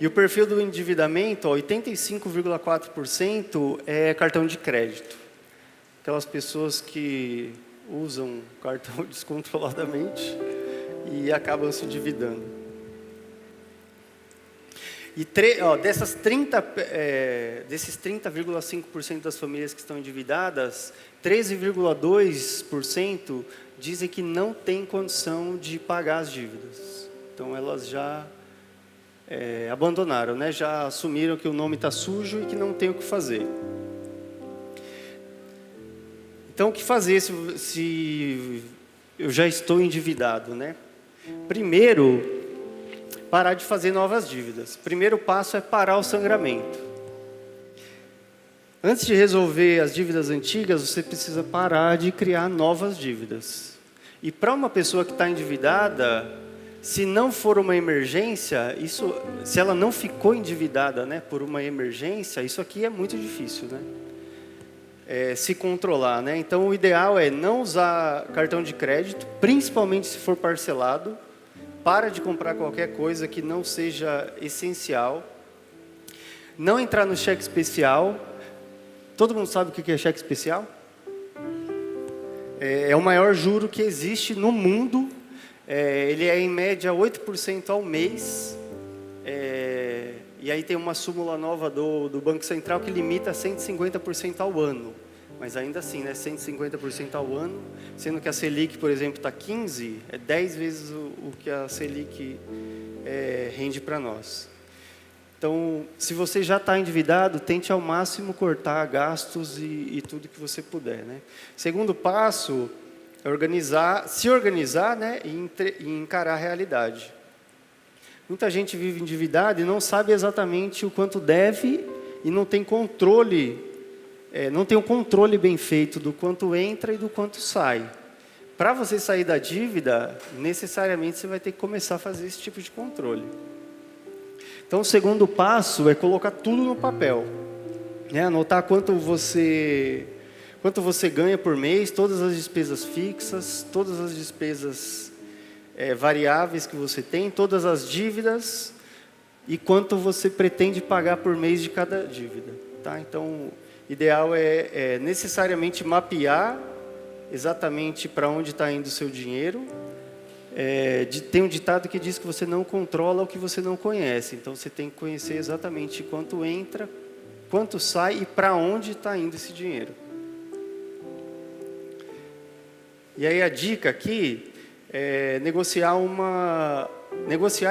Speaker 1: E o perfil do endividamento, 85,4% é cartão de crédito. Aquelas pessoas que usam cartão descontroladamente e acabam se endividando. E desses 30,5% das famílias que estão endividadas, 13,2% dizem que não têm condição de pagar as dívidas. Então elas já abandonaram, né? Já assumiram que o nome está sujo e que não tem o que fazer. Então o que fazer se eu já estou endividado, né? Primeiro, parar de fazer novas dívidas. Primeiro passo é parar o sangramento. Antes de resolver as dívidas antigas, você precisa parar de criar novas dívidas. E para uma pessoa que está endividada, se não for uma emergência, se ela não ficou endividada, né, por uma emergência, isso aqui é muito difícil, né? Se controlar, né? Então o ideal é não usar cartão de crédito, principalmente se for parcelado. Para de comprar qualquer coisa que não seja essencial. Não entrar no cheque especial. Todo mundo sabe o que é cheque especial? É o maior juro que existe no mundo. Ele é em média 8% ao mês. E aí tem uma súmula nova do Banco Central que limita a 150% ao ano. Mas ainda assim, né, 150% ao ano, sendo que a Selic, por exemplo, está 15%, é 10 vezes o que a Selic rende para nós. Então, se você já está endividado, tente ao máximo cortar gastos e tudo que você puder, né? Segundo passo é se organizar, né, e encarar a realidade. Muita gente vive endividado e não sabe exatamente o quanto deve e não tem controle, não tem um controle bem feito do quanto entra e do quanto sai. Para você sair da dívida, necessariamente você vai ter que começar a fazer esse tipo de controle. Então, o segundo passo é colocar tudo no papel, né? Anotar quanto você ganha por mês, todas as despesas fixas, todas as despesas variáveis que você tem, todas as dívidas e quanto você pretende pagar por mês de cada dívida, tá? Então, o ideal é necessariamente mapear exatamente para onde está indo o seu dinheiro. Tem um ditado que diz que você não controla o que você não conhece. Então, você tem que conhecer exatamente quanto entra, quanto sai e para onde está indo esse dinheiro. E aí a dica aqui é negociar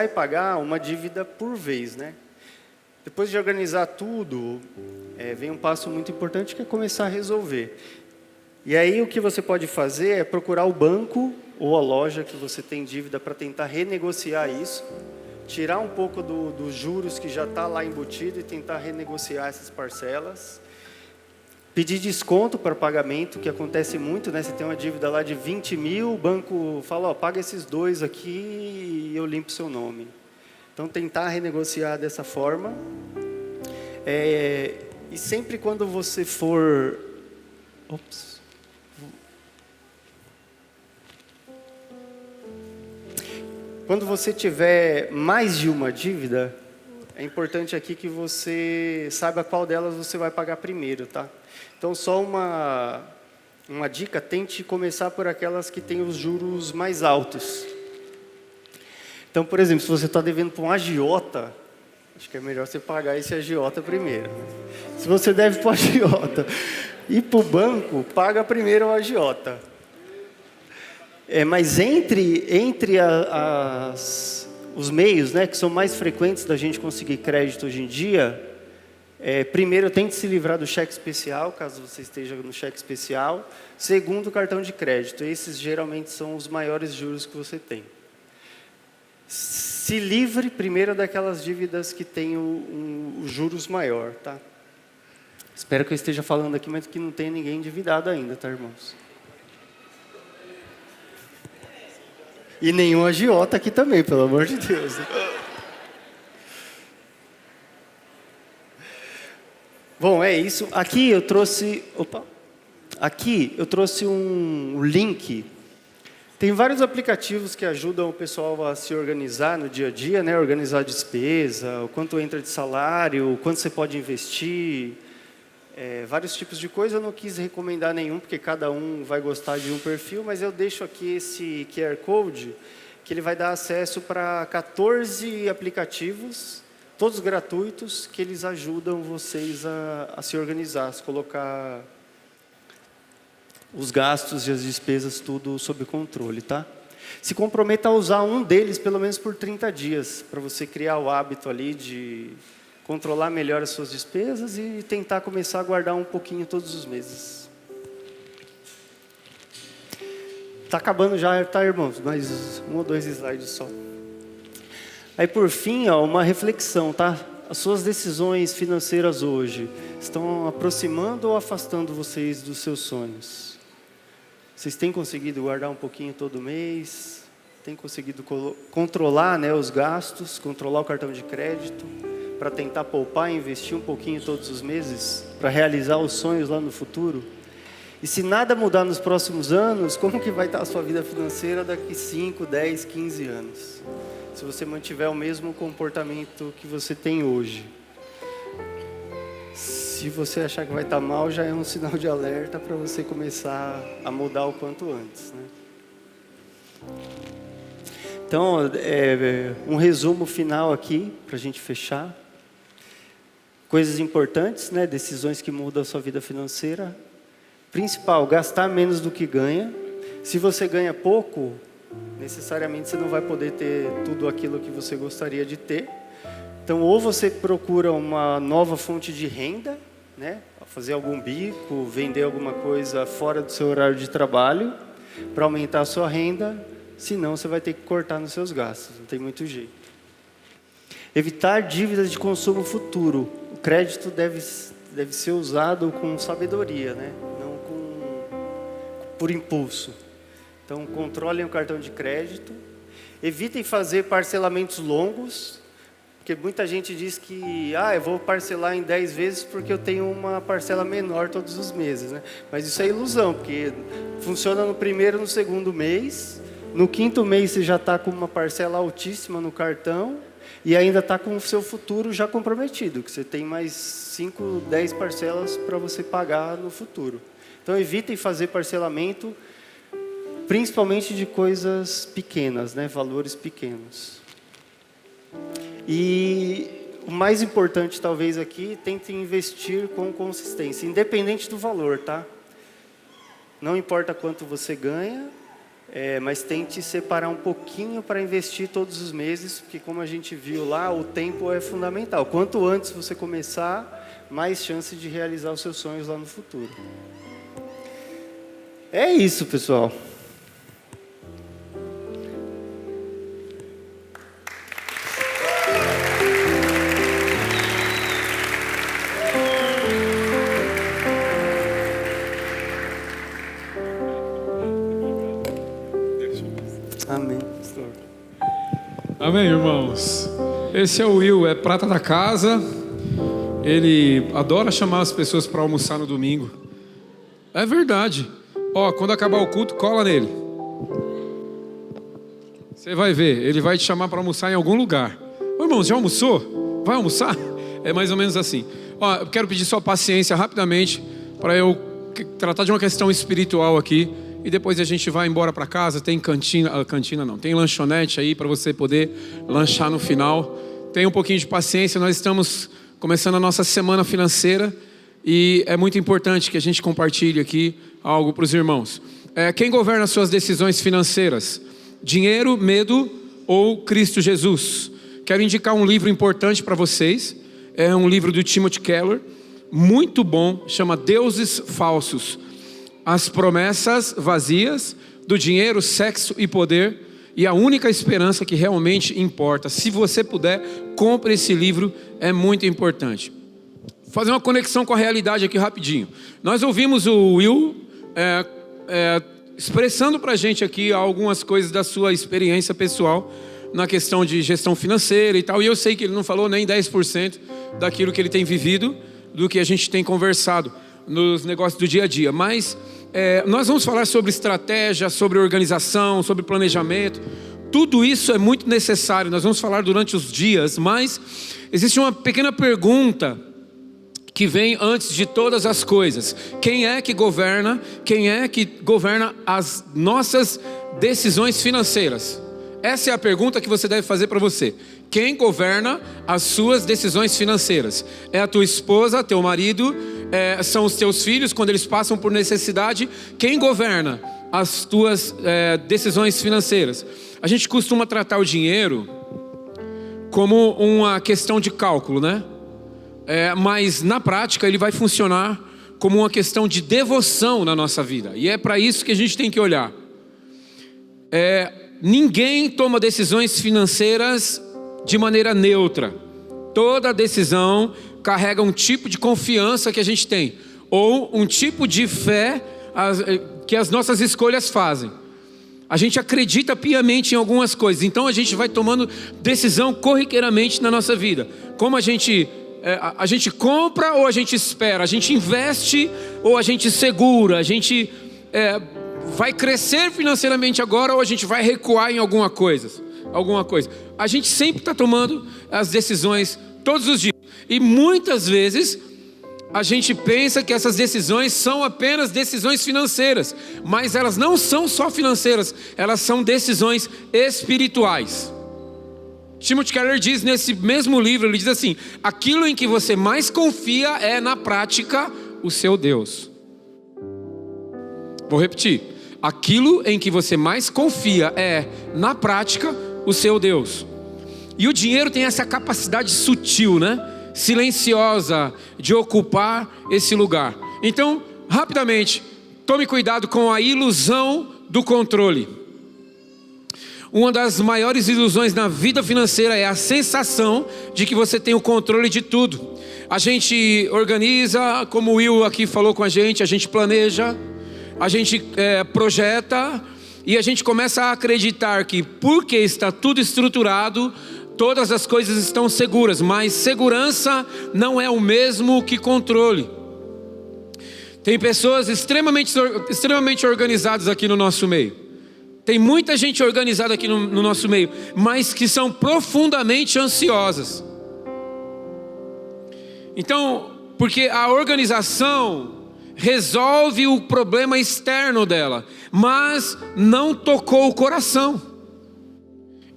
Speaker 1: e pagar uma dívida por vez, né? Depois de organizar tudo, vem um passo muito importante que é começar a resolver. E aí o que você pode fazer é procurar o banco ou a loja que você tem dívida para tentar renegociar isso, tirar um pouco dos juros que já está lá embutido e tentar renegociar essas parcelas. Pedir desconto para pagamento, que acontece muito, né? Você tem uma dívida lá de 20 mil, o banco fala, ó, paga esses 2 aqui e eu limpo seu nome. Então, tentar renegociar dessa forma. E sempre quando você for... Quando você tiver mais de uma dívida, é importante aqui que você saiba qual delas você vai pagar primeiro, tá? Então, só uma dica, tente começar por aquelas que têm os juros mais altos. Então, por exemplo, se você está devendo para um agiota, acho que é melhor você pagar esse agiota primeiro. Se você deve para o agiota e para o banco, paga primeiro o agiota. Mas entre os meios, né, que são mais frequentes da gente conseguir crédito hoje em dia, primeiro, tente se livrar do cheque especial, caso você esteja no cheque especial. Segundo, o cartão de crédito. Esses geralmente são os maiores juros que você tem. Se livre primeiro daquelas dívidas que têm os juros maior, tá? Espero que eu esteja falando aqui, mas que não tenha ninguém endividado ainda, tá, irmãos? E nenhum agiota aqui também, pelo amor de Deus. Bom, é isso. Aqui eu trouxe um link. Tem vários aplicativos que ajudam o pessoal a se organizar no dia a dia, né? Organizar a despesa, o quanto entra de salário, o quanto você pode investir, vários tipos de coisa. Eu não quis recomendar nenhum, porque cada um vai gostar de um perfil, mas eu deixo aqui esse QR Code, que ele vai dar acesso para 14 aplicativos, todos gratuitos, que eles ajudam vocês a se organizar, a colocar os gastos e as despesas tudo sob controle, tá? Se comprometa a usar um deles pelo menos por 30 dias, para você criar o hábito ali de controlar melhor as suas despesas e tentar começar a guardar um pouquinho todos os meses. Está acabando já, tá, irmãos? Mais 1 ou 2 slides só. Aí, por fim, uma reflexão, tá? As suas decisões financeiras hoje estão aproximando ou afastando vocês dos seus sonhos? Vocês têm conseguido guardar um pouquinho todo mês? Têm conseguido controlar, né, os gastos, controlar o cartão de crédito, para tentar poupar e investir um pouquinho todos os meses, para realizar os sonhos lá no futuro? E se nada mudar nos próximos anos, como que vai estar a sua vida financeira daqui 5, 10, 15 anos? Se você mantiver o mesmo comportamento que você tem hoje. Se você achar que vai estar mal, já é um sinal de alerta para você começar a mudar o quanto antes, né? Então, um resumo final aqui, para a gente fechar. Coisas importantes, né? Decisões que mudam a sua vida financeira. Principal, gastar menos do que ganha. Se você ganha pouco, necessariamente você não vai poder ter tudo aquilo que você gostaria de ter. Então, ou você procura uma nova fonte de renda, né? Fazer algum bico, vender alguma coisa fora do seu horário de trabalho para aumentar a sua renda, senão você vai ter que cortar nos seus gastos, não tem muito jeito. Evitar dívidas de consumo futuro. O crédito deve ser usado com sabedoria, né? Não por impulso. Então, controlem o cartão de crédito. Evitem fazer parcelamentos longos, porque muita gente diz que eu vou parcelar em 10 vezes porque eu tenho uma parcela menor todos os meses, né? Mas isso é ilusão, porque funciona no primeiro e no segundo mês. No quinto mês você já está com uma parcela altíssima no cartão e ainda está com o seu futuro já comprometido, que você tem mais 5, 10 parcelas para você pagar no futuro. Então, evitem fazer parcelamento, principalmente de coisas pequenas, né? Valores pequenos. E o mais importante, talvez, aqui, tente investir com consistência, independente do valor, tá? Não importa quanto você ganha, mas tente separar um pouquinho para investir todos os meses, porque, como a gente viu lá, o tempo é fundamental. Quanto antes você começar, mais chance de realizar os seus sonhos lá no futuro. É isso, pessoal. Amém, pastor.
Speaker 2: Amém, irmãos. Esse é o Will, é prata da casa. Ele adora chamar as pessoas para almoçar no domingo. É verdade. Quando acabar o culto, cola nele. Você vai ver, ele vai te chamar para almoçar em algum lugar. Irmãos, já almoçou? Vai almoçar? É mais ou menos assim. Eu quero pedir sua paciência rapidamente para eu tratar de uma questão espiritual aqui. E depois a gente vai embora para casa. Tem tem lanchonete aí para você poder lanchar no final. Tenha um pouquinho de paciência, nós estamos começando a nossa semana financeira e é muito importante que a gente compartilhe aqui algo para os irmãos. Quem governa as suas decisões financeiras? Dinheiro, medo ou Cristo Jesus? Quero indicar um livro importante para vocês. É um livro do Timothy Keller, muito bom, chama Deuses Falsos. As promessas vazias do dinheiro, sexo e poder e a única esperança que realmente importa. Se você puder, compre esse livro, é muito importante. Vou fazer uma conexão com a realidade aqui rapidinho. Nós ouvimos o Will expressando pra gente aqui algumas coisas da sua experiência pessoal na questão de gestão financeira e tal. E eu sei que ele não falou nem 10% daquilo que ele tem vivido, do que a gente tem conversado nos negócios do dia a dia, mas nós vamos falar sobre estratégia, sobre organização, sobre planejamento. Tudo isso é muito necessário, nós vamos falar durante os dias, mas existe uma pequena pergunta que vem antes de todas as coisas. Quem é que governa as nossas decisões financeiras? Essa é a pergunta que você deve fazer para você. Quem governa as suas decisões financeiras? É a tua esposa, teu marido, são os teus filhos quando eles passam por necessidade? Quem governa as tuas decisões financeiras? A gente costuma tratar o dinheiro como uma questão de cálculo, né? Mas na prática ele vai funcionar como uma questão de devoção na nossa vida. E é para isso que a gente tem que olhar. Ninguém toma decisões financeiras de maneira neutra. Toda decisão carrega um tipo de confiança que a gente tem, ou um tipo de fé que as nossas escolhas fazem. A gente acredita piamente em algumas coisas, então a gente vai tomando decisão corriqueiramente na nossa vida. Como a gente compra ou a gente espera, a gente investe ou a gente segura, a gente vai crescer financeiramente agora ou a gente vai recuar em alguma coisa. A gente sempre está tomando as decisões todos os dias. E muitas vezes a gente pensa que essas decisões são apenas decisões financeiras. Mas elas não são só financeiras, elas são decisões espirituais. Timothy Keller diz nesse mesmo livro, ele diz assim: aquilo em que você mais confia é na prática o seu Deus. Vou repetir. Aquilo em que você mais confia é, na prática, o seu Deus. E o dinheiro tem essa capacidade sutil, né? Silenciosa, de ocupar esse lugar. Então, rapidamente, tome cuidado com a ilusão do controle. Uma das maiores ilusões na vida financeira é a sensação de que você tem o controle de tudo. A gente organiza, como o Will aqui falou com a gente planeja, a gente projeta, e a gente começa a acreditar que porque está tudo estruturado, todas as coisas estão seguras. Mas segurança não é o mesmo que controle. Tem pessoas extremamente organizadas aqui no nosso meio. Tem muita gente organizada aqui no nosso meio, mas que são profundamente ansiosas. Então, porque a organização resolve o problema externo dela, mas não tocou o coração.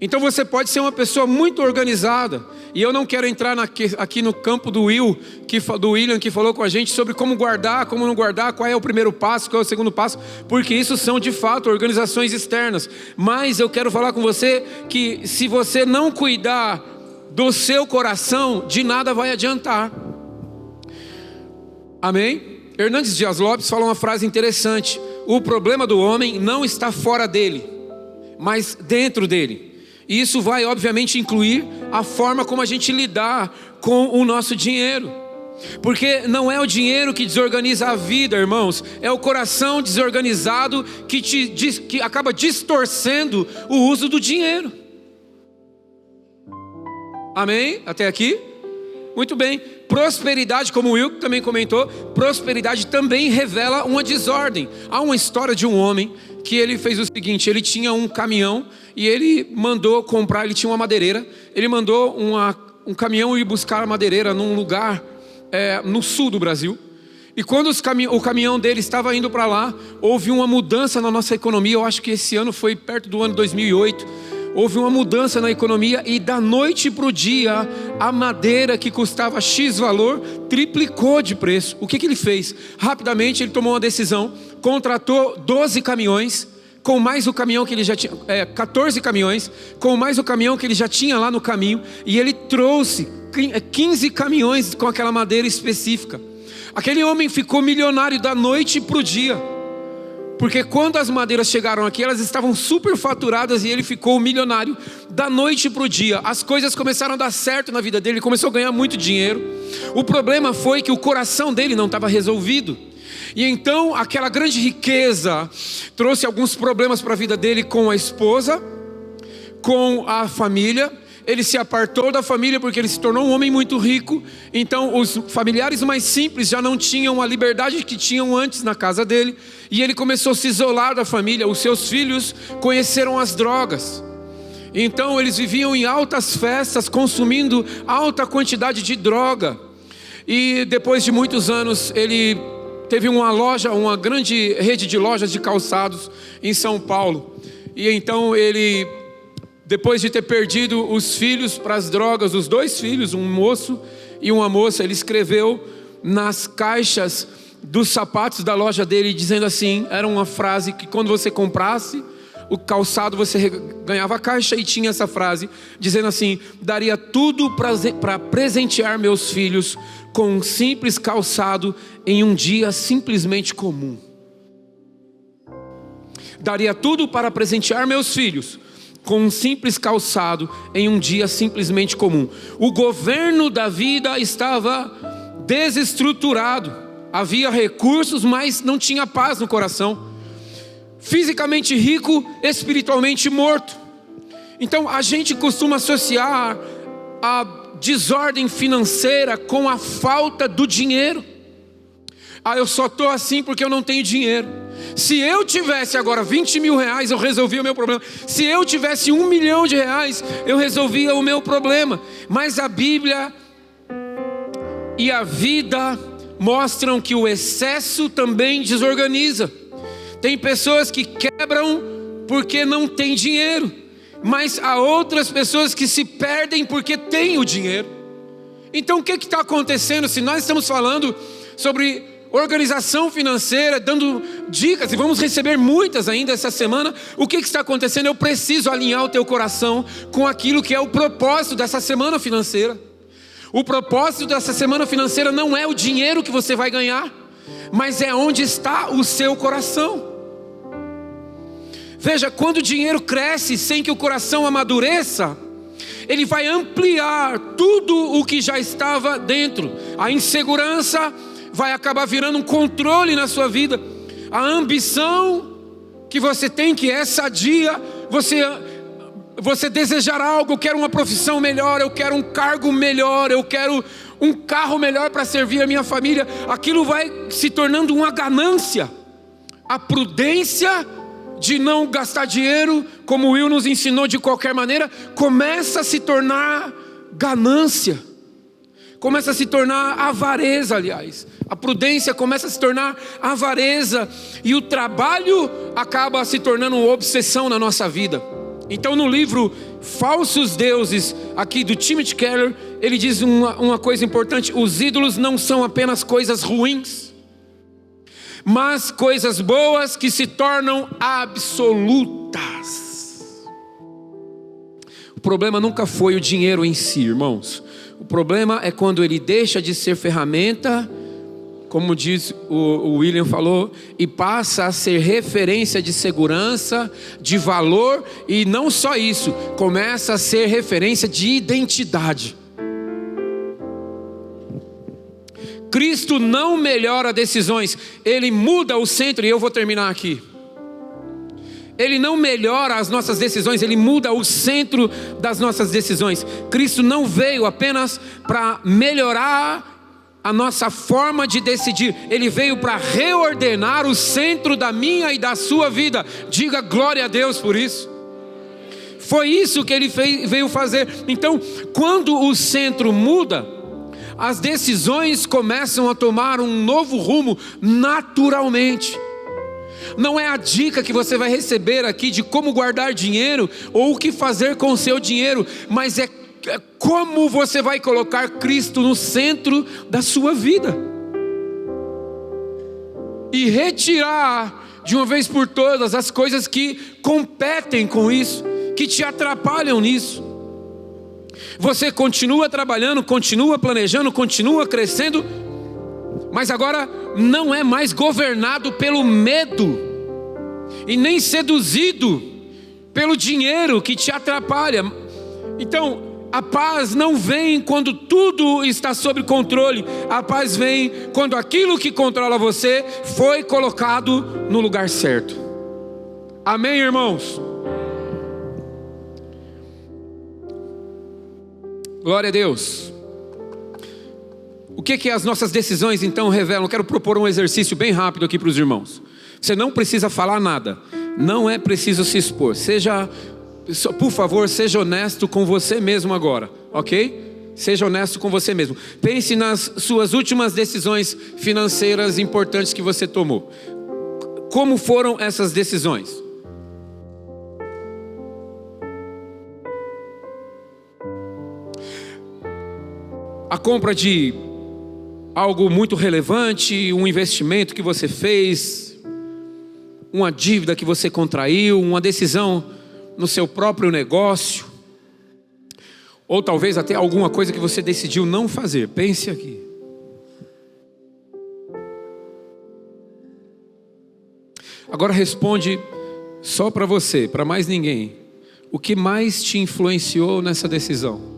Speaker 2: Então você pode ser uma pessoa muito organizada, e eu não quero entrar aqui no campo do William, que falou com a gente sobre como guardar, como não guardar, qual é o primeiro passo, qual é o segundo passo, porque isso são de fato organizações externas. Mas eu quero falar com você que se você não cuidar do seu coração, de nada vai adiantar. Amém? Hernandes Dias Lopes fala uma frase interessante: o problema do homem não está fora dele, mas dentro dele. E isso vai obviamente incluir a forma como a gente lidar com o nosso dinheiro. Porque não é o dinheiro que desorganiza a vida, irmãos, é o coração desorganizado que acaba distorcendo o uso do dinheiro. Amém? Até aqui? Muito bem. Prosperidade, como o Will também comentou, prosperidade também revela uma desordem. Há uma história de um homem que ele fez o seguinte: ele tinha um caminhão e ele mandou comprar, ele tinha uma madeireira, ele mandou um caminhão ir buscar a madeireira num lugar no sul do Brasil. E quando o caminhão dele estava indo para lá, houve uma mudança na nossa economia. Eu acho que esse ano foi perto do ano 2008. Houve uma mudança na economia e da noite para o dia, a madeira que custava X valor triplicou de preço. O que ele fez? Rapidamente ele tomou uma decisão, contratou 12 caminhões, com mais o caminhão que ele já tinha, 14 caminhões, com mais o caminhão que ele já tinha lá no caminho, e ele trouxe 15 caminhões com aquela madeira específica. Aquele homem ficou milionário da noite para o dia. Porque quando as madeiras chegaram aqui, elas estavam superfaturadas e ele ficou milionário da noite para o dia. As coisas começaram a dar certo na vida dele, ele começou a ganhar muito dinheiro. O problema foi que o coração dele não estava resolvido. E então aquela grande riqueza trouxe alguns problemas para a vida dele com a esposa, com a família. Ele se apartou da família porque ele se tornou um homem muito rico. Então os familiares mais simples já não tinham a liberdade que tinham antes na casa dele. E ele começou a se isolar da família. Os seus filhos conheceram as drogas. Então eles viviam em altas festas, consumindo alta quantidade de droga. E depois de muitos anos ele teve uma loja, uma grande rede de lojas de calçados em São Paulo. E então ele, depois de ter perdido os filhos para as drogas, os 2 filhos, um moço e uma moça, ele escreveu nas caixas dos sapatos da loja dele, dizendo assim, era uma frase que quando você comprasse o calçado, você ganhava a caixa, e tinha essa frase, dizendo assim: daria tudo para presentear meus filhos com um simples calçado em um dia simplesmente comum. Daria tudo para presentear meus filhos com um simples calçado em um dia simplesmente comum. O governo da vida estava desestruturado. Havia recursos, mas não tinha paz no coração. Fisicamente rico, espiritualmente morto. Então a gente costuma associar a desordem financeira com a falta do dinheiro. Eu só estou assim porque eu não tenho dinheiro. Se eu tivesse agora 20 mil reais, eu resolvia o meu problema. Se eu tivesse 1 milhão de reais, eu resolvia o meu problema. Mas a Bíblia e a vida mostram que o excesso também desorganiza. Tem pessoas que quebram porque não têm dinheiro, mas há outras pessoas que se perdem porque têm o dinheiro. Então o que está acontecendo? Se nós estamos falando sobre organização financeira, dando dicas, e vamos receber muitas ainda essa semana. O que está acontecendo? Eu preciso alinhar o teu coração com aquilo que é o propósito dessa semana financeira. O propósito dessa semana financeira não é o dinheiro que você vai ganhar, mas é onde está o seu coração. Veja, quando o dinheiro cresce sem que o coração amadureça, ele vai ampliar tudo o que já estava dentro. A insegurança vai acabar virando um controle na sua vida. A ambição que você tem, que é sadia, você desejar algo, eu quero uma profissão melhor, eu quero um cargo melhor, eu quero um carro melhor para servir a minha família. Aquilo vai se tornando uma ganância. A prudência de não gastar dinheiro, como o Will nos ensinou, de qualquer maneira, começa a se tornar ganância, começa a se tornar avareza, aliás. A prudência começa a se tornar avareza, e o trabalho acaba se tornando uma obsessão na nossa vida. Então, no livro Falsos Deuses, aqui do Timothy Keller, ele diz uma coisa importante: os ídolos não são apenas coisas ruins, mas coisas boas que se tornam absolutas. O problema nunca foi o dinheiro em si, irmãos. O problema é quando ele deixa de ser ferramenta, como diz o William falou, e passa a ser referência de segurança, de valor, e não só isso, começa a ser referência de identidade. Cristo não melhora decisões, Ele muda o centro, e eu vou terminar aqui. Ele não melhora as nossas decisões, Ele muda o centro das nossas decisões. Cristo não veio apenas para melhorar a nossa forma de decidir, Ele veio para reordenar o centro da minha e da sua vida. Diga glória a Deus por isso. Foi isso que Ele veio fazer. Então, quando o centro muda, as decisões começam a tomar um novo rumo naturalmente. Não é a dica que você vai receber aqui de como guardar dinheiro ou o que fazer com o seu dinheiro, mas é como você vai colocar Cristo no centro da sua vida e retirar de uma vez por todas as coisas que competem com isso, que te atrapalham nisso. Você continua trabalhando, continua planejando, continua crescendo, mas agora não é mais governado pelo medo e nem seduzido pelo dinheiro que te atrapalha. Então, a paz não vem quando tudo está sob controle. A paz vem quando aquilo que controla você foi colocado no lugar certo. Amém, irmãos? Glória a Deus. O que as nossas decisões então revelam? Eu quero propor um exercício bem rápido aqui para os irmãos. Você não precisa falar nada, não é preciso se expor. Por favor, seja honesto com você mesmo agora, ok? Seja honesto com você mesmo. Pense nas suas últimas decisões financeiras importantes que você tomou. Como foram essas decisões? A compra de algo muito relevante, um investimento que você fez, uma dívida que você contraiu, uma decisão no seu próprio negócio, ou talvez até alguma coisa que você decidiu não fazer. Pense aqui. Agora responde só para você, para mais ninguém. O que mais te influenciou nessa decisão?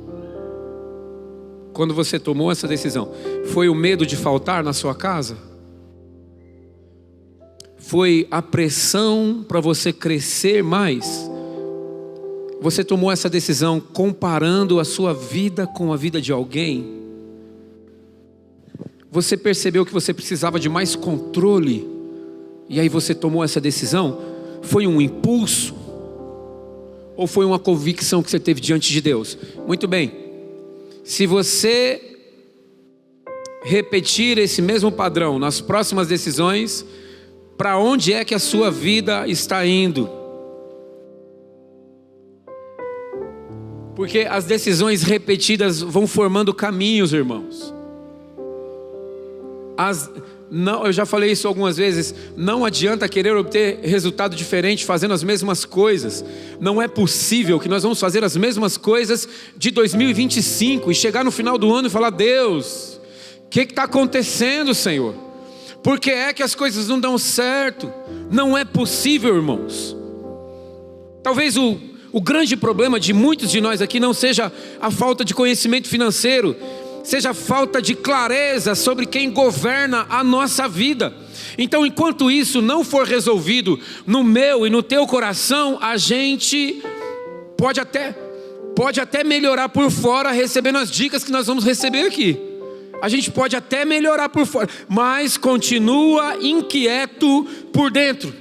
Speaker 2: Quando você tomou essa decisão, foi o medo de faltar na sua casa? Foi a pressão para você crescer mais? Você tomou essa decisão comparando a sua vida com a vida de alguém? Você percebeu que você precisava de mais controle, e aí você tomou essa decisão? Foi um impulso? Ou foi uma convicção que você teve diante de Deus? Muito bem. Se você repetir esse mesmo padrão nas próximas decisões, para onde é que a sua vida está indo? Porque as decisões repetidas vão formando caminhos, irmãos. Não, eu já falei isso algumas vezes, não adianta querer obter resultado diferente fazendo as mesmas coisas. Não é possível que nós vamos fazer as mesmas coisas de 2025 e chegar no final do ano e falar: Deus, o que está acontecendo, Senhor? Por que é que as coisas não dão certo? Não é possível, irmãos. Talvez o grande problema de muitos de nós aqui não seja a falta de conhecimento financeiro, seja a falta de clareza sobre quem governa a nossa vida. Então, enquanto isso não for resolvido no meu e no teu coração, a gente pode até melhorar por fora, recebendo as dicas que nós vamos receber aqui. A gente pode até melhorar por fora, mas continua inquieto por dentro.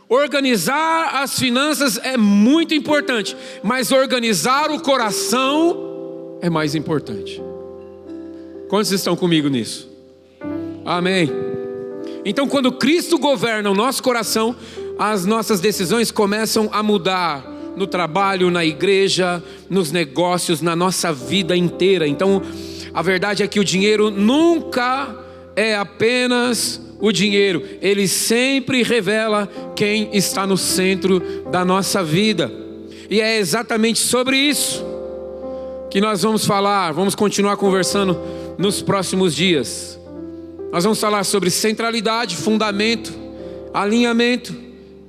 Speaker 2: Organizar as finanças é muito importante, mas organizar o coração é mais importante. Quantos estão comigo nisso? Amém. Então, quando Cristo governa o nosso coração, as nossas decisões começam a mudar no trabalho, na igreja, nos negócios, na nossa vida inteira. Então, a verdade é que o dinheiro nunca é apenas o dinheiro. Ele sempre revela quem está no centro da nossa vida. E é exatamente sobre isso que nós vamos falar, vamos continuar conversando nos próximos dias. Nós vamos falar sobre centralidade, fundamento, alinhamento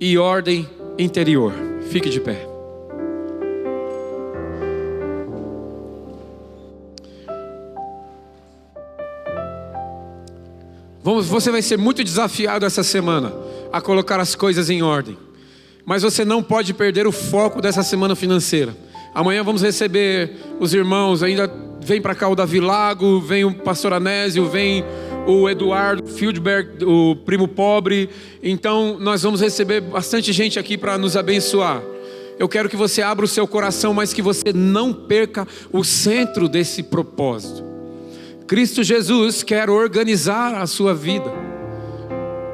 Speaker 2: e ordem interior. Fique de pé. Você vai ser muito desafiado essa semana a colocar as coisas em ordem. Mas você não pode perder o foco dessa semana financeira. Amanhã vamos receber os irmãos, ainda vem para cá o Davi Lago, vem o pastor Anésio, vem o Eduardo Fieldberg, o primo pobre. Então nós vamos receber bastante gente aqui para nos abençoar. Eu quero que você abra o seu coração, mas que você não perca o centro desse propósito. Cristo Jesus quer organizar a sua vida.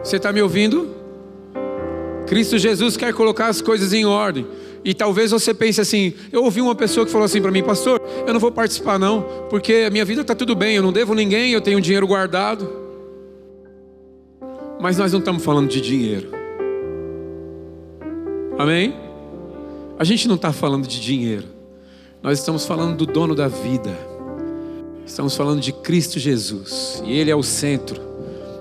Speaker 2: Você está me ouvindo? Cristo Jesus quer colocar as coisas em ordem. E talvez você pense assim, eu ouvi uma pessoa que falou assim para mim: pastor, eu não vou participar não, porque a minha vida está tudo bem, eu não devo ninguém, eu tenho dinheiro guardado. Mas nós não estamos falando de dinheiro. Amém? A gente não está falando de dinheiro. Nós estamos falando do dono da vida. Estamos falando de Cristo Jesus. E Ele é o centro.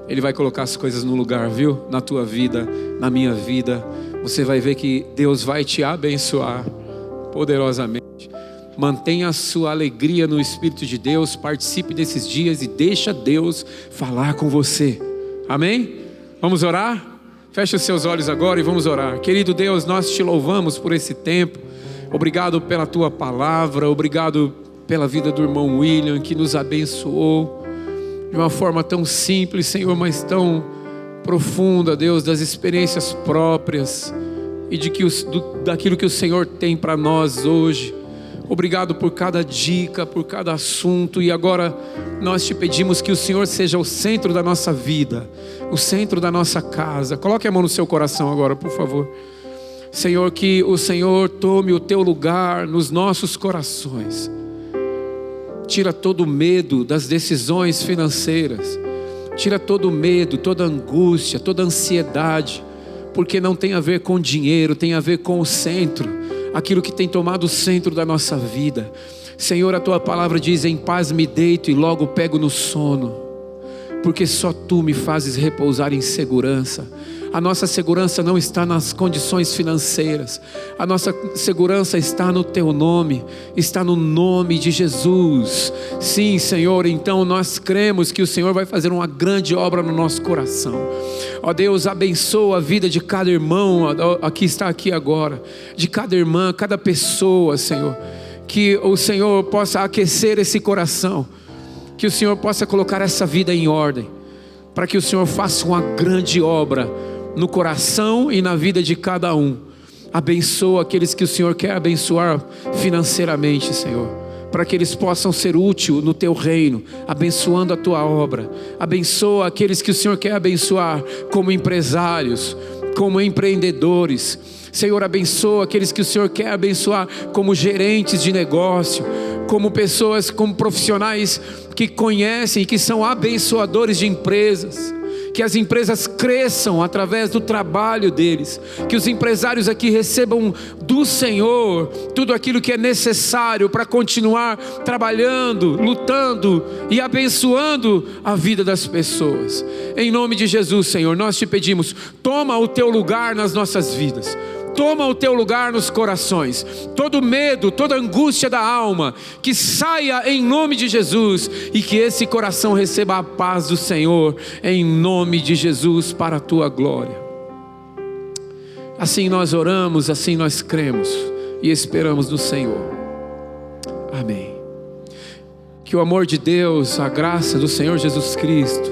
Speaker 2: Ele vai colocar as coisas no lugar, viu? Na tua vida, na minha vida. Você vai ver que Deus vai te abençoar poderosamente. Mantenha a sua alegria no Espírito de Deus. Participe desses dias e deixa Deus falar com você. Amém? Vamos orar? Feche os seus olhos agora e vamos orar. Querido Deus, nós te louvamos por esse tempo. Obrigado pela tua palavra. Obrigado pela vida do irmão William, que nos abençoou de uma forma tão simples, Senhor, mas tão profunda, Deus, das experiências próprias e daquilo que o Senhor tem para nós hoje. Obrigado por cada dica, por cada assunto. E agora nós te pedimos que o Senhor seja o centro da nossa vida, o centro da nossa casa. Coloque a mão no seu coração agora, por favor. Senhor, que o Senhor tome o teu lugar nos nossos corações. Tira todo o medo das decisões financeiras. Tira todo o medo, toda a angústia, toda a ansiedade. Porque não tem a ver com dinheiro, tem a ver com o centro. Aquilo que tem tomado o centro da nossa vida. Senhor, a tua palavra diz: em paz me deito e logo pego no sono. Porque só tu me fazes repousar em segurança. A nossa segurança não está nas condições financeiras. A nossa segurança está no teu nome. Está no nome de Jesus. Sim, Senhor, então nós cremos que o Senhor vai fazer uma grande obra no nosso coração. Ó Deus, abençoa a vida de cada irmão que está aqui agora. De cada irmã, cada pessoa, Senhor. Que o Senhor possa aquecer esse coração. Que o Senhor possa colocar essa vida em ordem. Para que o Senhor faça uma grande obra no coração e na vida de cada um. Abençoa aqueles que o Senhor quer abençoar financeiramente, Senhor, para que eles possam ser úteis no teu reino, abençoando a tua obra. Abençoa aqueles que o Senhor quer abençoar como empresários, como empreendedores. Senhor, abençoa aqueles que o Senhor quer abençoar como gerentes de negócio, como pessoas, como profissionais que conhecem e que são abençoadores de empresas. que as empresas cresçam através do trabalho deles, que os empresários aqui recebam do Senhor tudo aquilo que é necessário para continuar trabalhando, lutando e abençoando a vida das pessoas. Em nome de Jesus, Senhor, nós te pedimos, toma o teu lugar nas nossas vidas. Toma o teu lugar nos corações. Todo medo, toda angústia da alma, que saia em nome de Jesus, e que esse coração receba a paz do Senhor, em nome de Jesus, para a tua glória. Assim nós oramos, assim nós cremos e esperamos no Senhor. Amém. Que o amor de Deus, a graça do Senhor Jesus Cristo,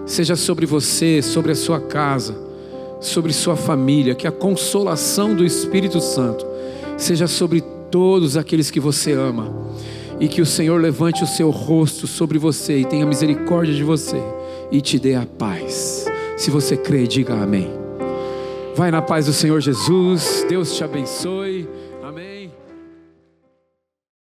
Speaker 2: seja sobre você, sobre a sua casa, sobre sua família, que a consolação do Espírito Santo seja sobre todos aqueles que você ama, e que o Senhor levante o seu rosto sobre você e tenha misericórdia de você e te dê a paz. Se você crê, diga amém. Vai na paz do Senhor Jesus. Deus te abençoe.